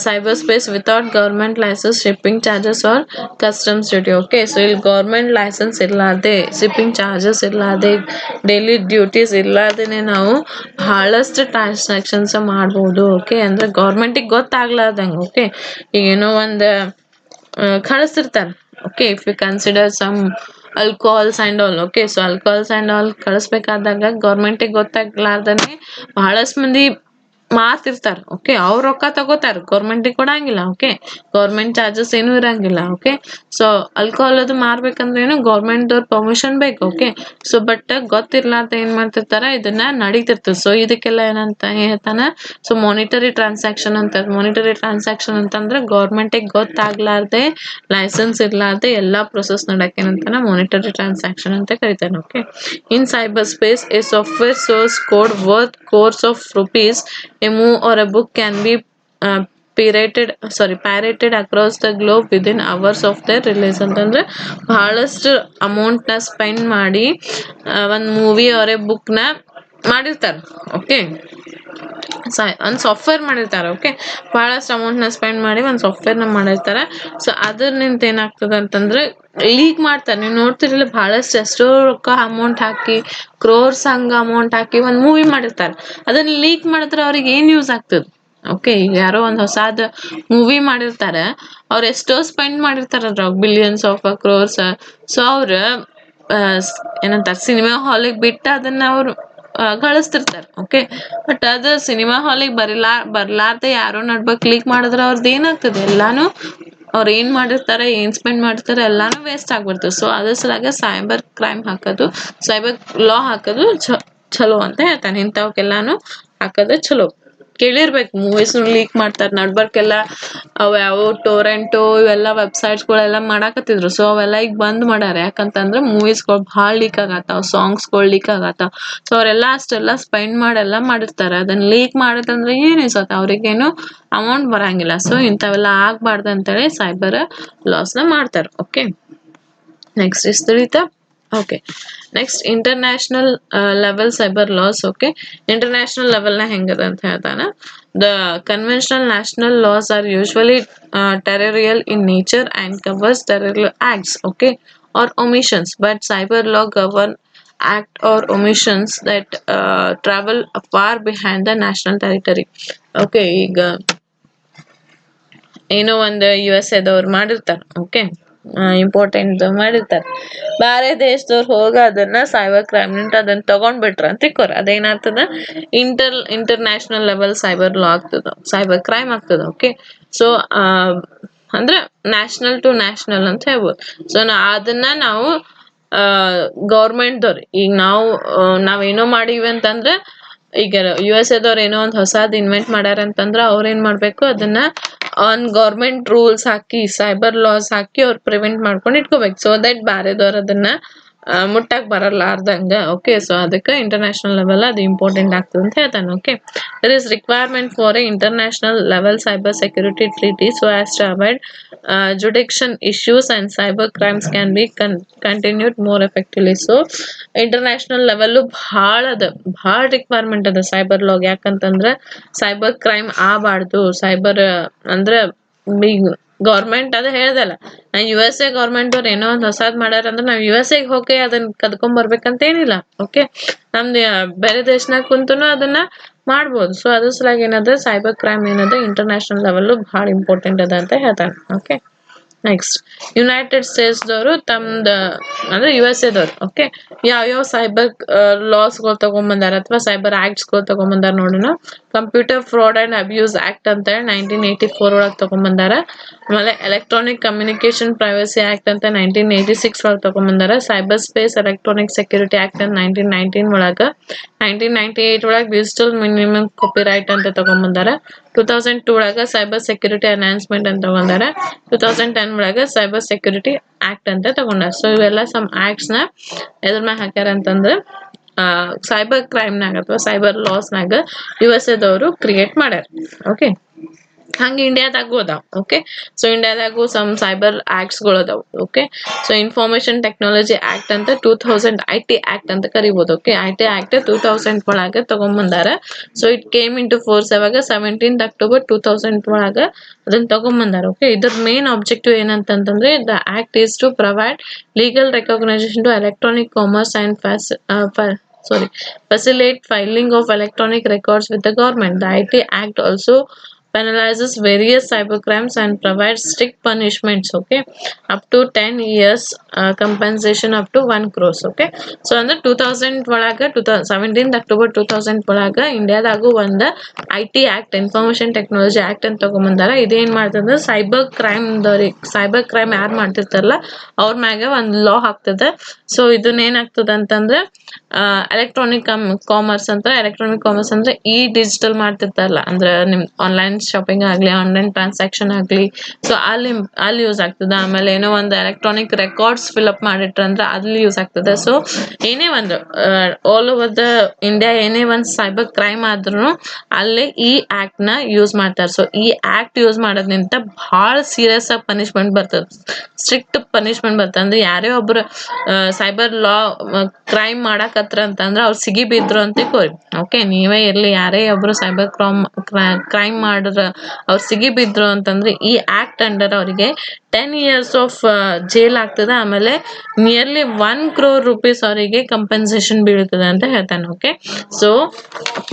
cyberspace without government license, shipping charges or customs duty. Okay, so ಇಲ್ಲಿ government licence ಇರ್ಲಾರ್ದೆ, shipping charges ಇರ್ಲಾರ್ದೆ, daily duties ಇರ್ಲಾರ್ದೇನೆ ನಾವು ಬಹಳಷ್ಟು transactions ಮಾಡ್ಬೋದು. Okay, ಅಂದ್ರೆ ಗೌರ್ಮೆಂಟಿಗೆ ಗೊತ್ತಾಗ್ಲಾರ್ದಂಗೆ. Okay, ಈಗೇನೋ ಒಂದು ಕಳಿಸ್ತಿರ್ತಾರೆ. Okay, if you consider some alcohols and all. Okay, so alcohols and all ಕಳಿಸ್ಬೇಕಾದಾಗ ಗೌರ್ಮೆಂಟಿಗೆ ಗೊತ್ತಾಗ್ಲಾರ್ದೇ ಬಹಳಷ್ಟು ಮಂದಿ ಮಾರ್ತಿರ್ತಾರೆ. ಓಕೆ, ಅವ್ರ ರೊಕ್ಕ ತಗೋತಾರೆ, ಗೌರ್ಮೆಂಟಿಗೆ ಕೊಡಂಗಿಲ್ಲ. ಓಕೆ, ಗೌರ್ಮೆಂಟ್ ಚಾರ್ಜಸ್ ಏನೂ ಇರಂಗಿಲ್ಲ. ಓಕೆ, ಸೊ ಆಲ್ಕೋಹಾಲ್ ಅದು ಮಾರ್ಬೇಕಂದ್ರೆ ಏನು ಗೌರ್ಮೆಂಟ್ದವ್ರ ಪರ್ಮಿಷನ್ ಬೇಕು. ಓಕೆ, ಸೊ ಬಟ್ ಗೊತ್ತಿರ್ಲಾರ್ದ ಏನ್ ಮಾಡ್ತಿರ್ತಾರ, ಇದನ್ನ ನಡೀತಿರ್ತದೆ. ಸೊ ಇದಕ್ಕೆಲ್ಲ ಏನಂತ ಹೇಳ್ತಾನೆ, ಸೊ ಮಾನಿಟರಿ ಟ್ರಾನ್ಸಾಕ್ಷನ್ ಅಂತ. ಮಾನಿಟರಿ ಟ್ರಾನ್ಸಾಕ್ಷನ್ ಅಂತಂದ್ರೆ ಗೌರ್ಮೆಂಟಿಗೆ ಗೊತ್ತಾಗ್ಲಾರ್ದೆ, ಲೈಸೆನ್ಸ್ ಇರ್ಲಾರ್ದೆ ಎಲ್ಲಾ ಪ್ರೊಸೆಸ್ ಮಾಡಕ್ಕೆ ಏನಂತಾನೆ ಮಾನಿಟರಿ ಟ್ರಾನ್ಸಾಕ್ಷನ್ ಅಂತ ಕರಿತಾನೆ. Okay, in cyber space a software source code worth crores of rupees, a move or a book can be pirated across the globe within hours of their release. ಅಂತಂದ್ರೆ ಬಹಳಷ್ಟು amount ನ spend ಮಾಡಿ ಒಂದು movie or A book ನ ಮಾಡಿರ್ತಾರೆ. Okay, ಒಂದು software ಮಾಡಿರ್ತಾರೆ. Okay, ಬಹಳಷ್ಟು ಅಮೌಂಟ್ನ ಸ್ಪೆಂಡ್ ಮಾಡಿ ಒಂದು ಸಾಫ್ಟ್ವೇರ್ನ ಮಾಡಿರ್ತಾರೆ. ಸೊ ಅದರಿಂದ ಏನಾಗ್ತದೆ ಅಂತಂದ್ರೆ ಲೀಕ್ ಮಾಡ್ತಾರೆ. ನೀವು ನೋಡ್ತಿರಲಿಲ್ಲ, ಬಹಳಷ್ಟು ಎಷ್ಟೋ ರೊಕ್ಕ ಅಮೌಂಟ್ ಹಾಕಿ ಕ್ರೋರ್ಸ್ ಹಂಗ ಅಮೌಂಟ್ ಹಾಕಿ ಒಂದು ಮೂವಿ ಮಾಡಿರ್ತಾರೆ. ಅದನ್ನ ಲೀಕ್ ಮಾಡಿದ್ರೆ ಅವ್ರಿಗೆ ಏನ್ ಯೂಸ್ ಆಗ್ತದೆ? ಓಕೆ, ಈಗ ಯಾರೋ ಒಂದು ಹೊಸಾದ ಮೂವಿ ಮಾಡಿರ್ತಾರೆ, ಅವ್ರು ಎಷ್ಟೋ ಸ್ಪೆಂಡ್ ಮಾಡಿರ್ತಾರ ಅದ್ರಾಗ ಬಿಲಿಯನ್ಸ್ ಆಫ್ ಕ್ರೋರ್ಸ್. ಸೊ ಅವ್ರ ಏನಂತಾರೆ, ಸಿನಿಮಾ ಹಾಲಿಗೆ ಬಿಟ್ಟು ಅದನ್ನ ಅವ್ರು ಗಳಿಸ್ತಿರ್ತಾರೆ. ಓಕೆ, ಬಟ್ ಅದು ಸಿನಿಮಾ ಹಾಲಿಗೆ ಬರ್ಲಾರ್ದೆ ಯಾರೋ ನಡ್ಬೇಕು ಕ್ಲಿಕ್ ಮಾಡಿದ್ರೆ ಅವ್ರದ್ದು ಏನಾಗ್ತದೆ, ಎಲ್ಲಾನು ಅವ್ರು ಏನ್ ಮಾಡಿರ್ತಾರೆ ಏನ್ ಸ್ಪೆಂಡ್ ಮಾಡ್ತಾರೆ ಎಲ್ಲಾನು ವೇಸ್ಟ್ ಆಗ್ಬಿಡ್ತದೆ. ಸೊ ಅದ್ರ ಸಲಾಗ ಸೈಬರ್ ಕ್ರೈಮ್ ಹಾಕೋದು ಸೈಬರ್ ಲಾ ಹಾಕೋದು ಚಲೋ ಅಂತ ಹೇಳ್ತಾನೆ. ಇಂಥವಕ್ಕೆಲ್ಲಾನು ಹಾಕೋದು ಚಲೋ. ಕೇಳಿರ್ಬೇಕು ಮೂವೀಸ್ ಲೀಕ್ ಮಾಡ್ತಾರೆ ನಡ್ಬರ್ಕೆಲ್ಲ ಅವ ಯಾವ ಟೊರೆಂಟು ಇವೆಲ್ಲ ವೆಬ್ಸೈಟ್ಸ್ಗಳೆಲ್ಲ ಮಾಡಾಕತ್ತಿದ್ರು. ಸೊ ಅವೆಲ್ಲ ಈಗ ಬಂದ್ ಮಾಡ್ಯಾರ. ಯಾಕಂತಂದ್ರೆ ಮೂವೀಸ್ಗಳು ಭಾಳ ಲೀಕ್ ಆಗತ್ತಾವ, ಸಾಂಗ್ಸ್ಗಳು ಲೀಕ್ ಆಗತ್ತಾವ. ಸೊ ಅವರೆಲ್ಲ ಅಷ್ಟೆಲ್ಲ ಸ್ಪೆಂಡ್ ಮಾಡೆಲ್ಲ ಮಾಡಿರ್ತಾರೆ. ಅದನ್ನ ಲೀಕ್ ಮಾಡಿದಂದ್ರೆ ಏನು ಸತ್ ಅವ್ರಿಗೇನು ಅಮೌಂಟ್ ಬರಂಗಿಲ್ಲ. ಸೊ ಇಂಥವೆಲ್ಲ ಆಗ್ಬಾರ್ದು ಅಂತೇಳಿ ಸೈಬರ್ ಲಾಸ್ನ ಮಾಡ್ತಾರೆ. ಓಕೆ, ನೆಕ್ಸ್ಟ್ ಇಸ್ ತಿಳಿತಾ. Okay, next international level cyber laws. Okay, international level ನ ಹೆಂಗದ ಅಂತ ಹೇಳ್ತಾನ. The conventional national laws are usually territorial in nature and covers territorial acts, okay, or omissions, but cyber law govern act or omissions that travel far behind the national territory. Okay, ಈಗ ಏನೋ ಒಂದು USA ದವ್ರು ಮಾಡಿರ್ತಾರೆ. Okay, important ಮಾಡಿರ್ತಾರೆ. ಬೇರೆ ದೇಶದವ್ರು ಹೋಗ ಅದನ್ನ ಸೈಬರ್ ಕ್ರೈಮ್ ನಿಂತ ಅದನ್ನ ತಗೊಂಡ್ಬಿಟ್ರ ಅಂತ ತಿಕ್ಕೋರ್ ಅದೇನಾಗ್ತದ ಇಂಟರ್ನ್ಯಾಷನಲ್ ಲೆವೆಲ್ ಸೈಬರ್ ಲಾ ಆಗ್ತದ, ಸೈಬರ್ ಕ್ರೈಮ್ ಆಗ್ತದ. ಓಕೆ, ಸೊ ಅಂದ್ರೆ ನ್ಯಾಷನಲ್ ಟು ನ್ಯಾಷನಲ್ ಅಂತ ಹೇಳ್ಬೋದು. ಸೊ ಅದನ್ನ ನಾವು ಗೌರ್ಮೆಂಟ್ದವ್ರು ಈಗ ನಾವೇನೋ ಮಾಡೀವಿ ಅಂತಂದ್ರೆ ಈಗ USA ದವ್ರು ಏನೋ ಒಂದು ಹೊಸಾದ್ ಇನ್ವೆಂಟ್ ಮಾಡ್ಯಾರ ಅಂತಂದ್ರ ಅವ್ರ ಏನ್ ಮಾಡ್ಬೇಕು ಅದನ್ನ ಆನ್ ಗೌರ್ಮೆಂಟ್ ರೂಲ್ಸ್ ಹಾಕಿ ಸೈಬರ್ ಲಾಸ್ ಹಾಕಿ ಅವ್ರು ಪ್ರಿವೆಂಟ್ ಮಾಡ್ಕೊಂಡು ಇಟ್ಕೋಬೇಕು. ಸೊ ದಟ್ ಬ್ಯಾರೆದವ್ರು ಅದನ್ನ ಮುಟ್ಟಕ್ ಬರಲಾರ್ದಂಗ. ಓಕೆ, ಸೊ ಅದಕ್ಕೆ ಇಂಟರ್ನ್ಯಾಷನಲ್ ಲೆವೆಲ್ ಅದು ಇಂಪಾರ್ಟೆಂಟ್ ಆಗ್ತದೆ ಅಂತ ಹೇಳ್ತಾನೆ. Okay, there is requirement for a international level cyber security treaty so as to avoid jurisdiction issues and cyber crimes can be continued more effectively. So international level ಭಾಳ requirement ಅದ cyber law. ಯಾಕಂತಂದ್ರ cyber crime ಆಗಬಾರ್ದು. Cyber ಅಂದ್ರೆ government ಅದ ಹೇಳ್ದಲ್ಲ, ನಾ USA government ಅವ್ರು ಏನೋ ಒಂದ್ ಹೊಸಾದ್ ಮಾಡ್ಯಾರ ಅಂದ್ರೆ ನಾವ್ USA ಹೋಗಿ ಅದನ್ನ ಕದ್ಕೊಂಡ್ ಬರ್ಬೇಕಂತ ಏನಿಲ್ಲ. ಓಕೆ, ನಮ್ದು ಬೇರೆ ದೇಶನಾಗ ಕುಂತನು ಅದನ್ನ ಮಾಡ್ಬೋದು. ಸೊ ಅದ್ರ ಸಲಾಗಿ ಏನದ ಸೈಬರ್ ಕ್ರೈಮ್ ಏನದ ಇಂಟರ್ನ್ಯಾಷನಲ್ ಲೆವೆಲ್ ಭಾಳ ಇಂಪಾರ್ಟೆಂಟ್ ಅದ ಅಂತ ಹೇಳ್ತಾನೆ. ಓಕೆ, ನೆಕ್ಸ್ಟ್ ಯುನೈಟೆಡ್ ಸ್ಟೇಟ್ಸ್ ದವರು ತಮ್ದ ಅಂದ್ರೆ USA ದವ್ರು ಓಕೆ ಯಾವ್ಯಾವ ಸೈಬರ್ ಲಾಸ್ಗಳು ತಗೊಂಬಂದಾರ ಅಥವಾ ಸೈಬರ್ ಆಕ್ಟ್ಸ್ಗಳು ತಗೊಂಬಂದಾರ ನೋಡೋಣ. Computer fraud and abuse act ಅಂತ ಹೇಳಿ 1984 ಒಳಗೆ ತಗೊಂಬಂದಾರ. ಆಮೇಲೆ ಎಲೆಕ್ಟ್ರಾನಿಕ್ ಕಮ್ಯುನಿಕೇಶನ್ ಪ್ರೈವಸಿ ಆಕ್ಟ್ ಅಂತ 1986 ಒಳಗೆ ತಗೊಂಬಂದಾರ. Cyber space electronic security act ಅಂತ 1919 ಒಳಗ. 1998 ಒಳಗೆ ಡಿಜಿಟಲ್ ಮಿನಿಮಮ್ ಕಾಪಿರೈಟ್ ಅಂತ ತಗೊಂಬಂದಾರ. 2002 ಒಳಗ ಸೈಬರ್ ಸೆಕ್ಯೂರಿಟಿ ಅನೌನ್ಸ್ಮೆಂಟ್ ಅಂತ ತಗೊಂಡಾರ. 2010 ಒಳಗ ಸೈಬರ್ ಸೆಕ್ಯೂರಿಟಿ ಆಕ್ಟ್ ಅಂತ ತಗೊಂಡಾರ. ಸೊ ಇವೆಲ್ಲ ಸಮ್ ಆಕ್ಟ್ಸ್ ನ ಎದ್ರ ಮ್ಯಾಗ ಹಾಕ್ಯಾರ ಅಂತಂದ್ರೆ ಸೈಬರ್ ಕ್ರೈಮ್ ನಾಗ ಅಥವಾ ಸೈಬರ್ ಲಾಸ್ ನಾಗ USA ದವರು ಕ್ರಿಯೇಟ್ ಮಾಡ್ಯಾರ. ಓಕೆ, ಹಂಗ ಇಂಡಿಯಾದಾಗೂ ಅದಾವ. ಓಕೆ, ಸೊ ಇಂಡಿಯಾದಾಗೂ ಸಮ್ ಸೈಬರ್ ಆಕ್ಟ್ಸ್ಗಳು ಅದಾವ. Okay, so information technology act ಅಂತ 2000 IT ಆಕ್ಟ್ ಅಂತ ಕರಿಬಹುದು. ಓಕೆ, IT ಆಕ್ಟ್ 2000 ಒಳಗ ತಗೊಂಬಂದಾರ. So it came into force ಯಾವಾಗ 17th October 2000 ಒಳಗ ಅದನ್ನ ತಗೊಂಬಂದಾರ. ಓಕೆ, ಇದ್ರ ಮೇನ್ ಆಬ್ಜೆಕ್ಟಿವ್ ಏನಂತಂದ್ರೆ the act is to provide legal recognition to electronic commerce and facilitate filing of electronic records with the government. The IT Act also penalizes various cybercrimes and provides strict punishments. Okay, up to 10 years compensation up to 1 crore. Okay, so under 2000 ಒಳಗ 17th October 2000 ಒಳಗ ಇಂಡಿಯಾದಾಗೂ ಒಂದು IT act information technology act ಅಂತ ತಗೊಂಬಂದಾರ. ಇದೇನ್ ಮಾಡ್ತಂದ್ರೆ cyber crime ಯಾರು ಮಾಡ್ತಿರ್ತಾರಲ್ಲ ಅವ್ರ ಮ್ಯಾಗ ಒಂದು ಲಾ ಹಾಕ್ತದ. ಸೊ ಇದನ್ನ ಏನಾಗ್ತದ ಅಂತಂದ್ರೆ ಎಲೆಕ್ಟ್ರಾನಿಕ್ ಕಾಮರ್ಸ್ ಅಂದ್ರೆ ಈ ಡಿಜಿಟಲ್ ಮಾಡ್ತಿರ್ತಾರಲ್ಲ ಅಂದ್ರೆ ನಿಮ್ ಆನ್ಲೈನ್ ಶಾಪಿಂಗ್ ಆಗ್ಲಿ ಆನ್ಲೈನ್ ಟ್ರಾನ್ಸಾಕ್ಷನ್ ಆಗ್ಲಿ ಸೊ ಅಲ್ಲಿ ಯೂಸ್ ಆಗ್ತದ. ಆಮೇಲೆ ಏನೋ ಒಂದು ಎಲೆಕ್ಟ್ರಾನಿಕ್ ರೆಕಾರ್ಡ್ಸ್ ಫಿಲ್ಅಪ್ ಮಾಡಿಟ್ರ ಅಂದ್ರೆ ಅಲ್ಲಿ ಯೂಸ್ ಆಗ್ತದೆ. ಸೊ ಏನೇ ಒಂದು ಆಲ್ ಓವರ್ ದ ಇಂಡಿಯಾ ಏನೇ ಒಂದು ಸೈಬರ್ ಕ್ರೈಮ್ ಆದ್ರೂ ಅಲ್ಲಿ ಈ ಆಕ್ಟ್ ನ ಯೂಸ್ ಮಾಡ್ತಾರೆ. ಸೊ ಈ ಆಕ್ಟ್ ಯೂಸ್ ಮಾಡೋದ್ರಿಂದ ಬಹಳ ಸೀರಿಯಸ್ ಆಗಿ ಪನಿಷ್ಮೆಂಟ್ ಬರ್ತದೆ, ಸ್ಟ್ರಿಕ್ಟ್ ಪನಿಷ್ಮೆಂಟ್ ಬರ್ತದೆ. ಅಂದ್ರೆ ಯಾರೇ ಒಬ್ರು ಸೈಬರ್ ಲಾ ಕ್ರೈಮ್ ಮಾಡಕತ್ರ ಅಂತಂದ್ರೆ ಅವ್ರು ಸಿಗಿ ಬಿದ್ರು ಅಂತ ತಿಳ್ಕೊರಿ. ಓಕೆ, ನೀವೇ ಇರ್ಲಿ ಯಾರೇ ಒಬ್ರು ಸೈಬರ್ ಕ್ರೈಮ್ ಮಾಡಿದ್ರ ಅವ್ರು ಸಿಗಿ ಬಿದ್ರು ಅಂತಂದ್ರೆ ಈ ಆಕ್ಟ್ ಅಂಡರ್ ಅವರಿಗೆ 10 years ಆಫ್ ಜೈಲ್ ಆಗ್ತದೆ. ಆಮೇಲೆ ನಿಯರ್ಲಿ 1 crore rupees ಅವರಿಗೆ ಕಂಪನ್ಸೇಷನ್ ಬೀಳ್ತದೆ ಅಂತ ಹೇಳ್ತಾನೆ. ಓಕೆ, ಸೊ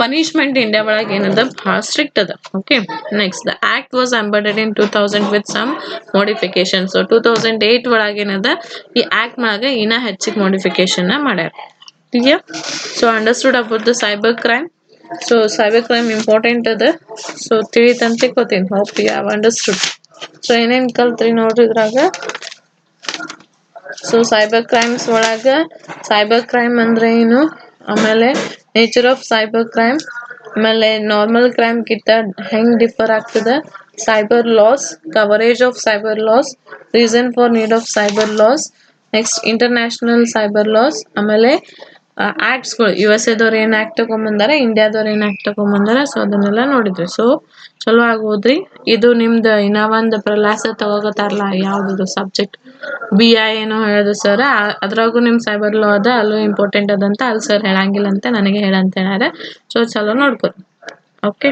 ಪನಿಷ್ಮೆಂಟ್ ಇಂಡಿಯಾ ಒಳಗೆ ಏನದ ಬಹಳ ಸ್ಟ್ರಿಕ್ಟ್ ಅದ. Okay, next the act was amended in 2000 with some modification. So 2008 ಒಳಗೆ ಏನದ ಈ ಆಕ್ಟ್ ಒಳಗೆ ಇನ್ನ ಹೆಚ್ಚಿಗೆ ಮಾಡಿಫಿಕೇಶನ್ ಮಾಡ್ಯಾರ. Clear? So understood about the cyber crime. So cyber crime important ಅದ. ಸೊ ತಿಳಿತಂತ ತಿಳ್ಕೊತೀನಿ. Hope you have understood. So ಏನೇನ್ ಕಲ್ತ್ರಿ ನೋಡ್ರಿ ಇದ್ರಾಗ. ಸೊ ಸೈಬರ್ ಕ್ರೈಮ್ಸ್ ಒಳಗ ಸೈಬರ್ ಕ್ರೈಮ್ ಅಂದ್ರೆ ಏನು, ಆಮೇಲೆ ನೇಚರ್ ಆಫ್ ಸೈಬರ್ ಕ್ರೈಮ್, ಆಮೇಲೆ ನಾರ್ಮಲ್ ಕ್ರೈಮ್ ಗಿಂತ ಹೆಂಗ್ ಡಿಫರ್ ಆಗ್ತದ, cyber laws, coverage of cyber laws, reason for need of cyber laws, next international cyber laws, ಆಮೇಲೆ ಆಕ್ಟ್ಸ್ಗಳು ಯು ಎಸ್ ಎದವ್ರು ಏನ್ ಆಕ್ಟ್ ತಗೊಂಬಂದಾರ, ಇಂಡಿಯಾದವ್ರು ಏನ್ ಆಕ್ಟ್ ತಗೊಂಬಂದಾರ. ಸೊ ಅದನ್ನೆಲ್ಲ ನೋಡಿದ್ವಿ. ಸೊ ಚಲೋ ಆಗೋದ್ರಿ. ಇದು ನಿಮ್ದ ಇನ್ನ ಒಂದ್ ಪ್ರಲಾಸ ತಗೋತಾರಲ್ಲ, ಯಾವ್ದು ಸಬ್ಜೆಕ್ಟ್ BI ಏನೋ ಹೇಳುದು ಸರ್, ಅದ್ರಾಗು ನಿಮ್ ಸೈಬರ್ ಲಾ ಅದ, ಅಲ್ಲೂ ಇಂಪಾರ್ಟೆಂಟ್ ಅದಂತ ಅಲ್ಲಿ ಸರ್ ಹೇಳಂಗಿಲ್ಲ ಅಂತ ನನಗೆ ಹೇಳಂತ ಹೇಳ್ಯಾರ. ಸೊ ಚಲೋ ನೋಡ್ಕೊ. ಓಕೆ.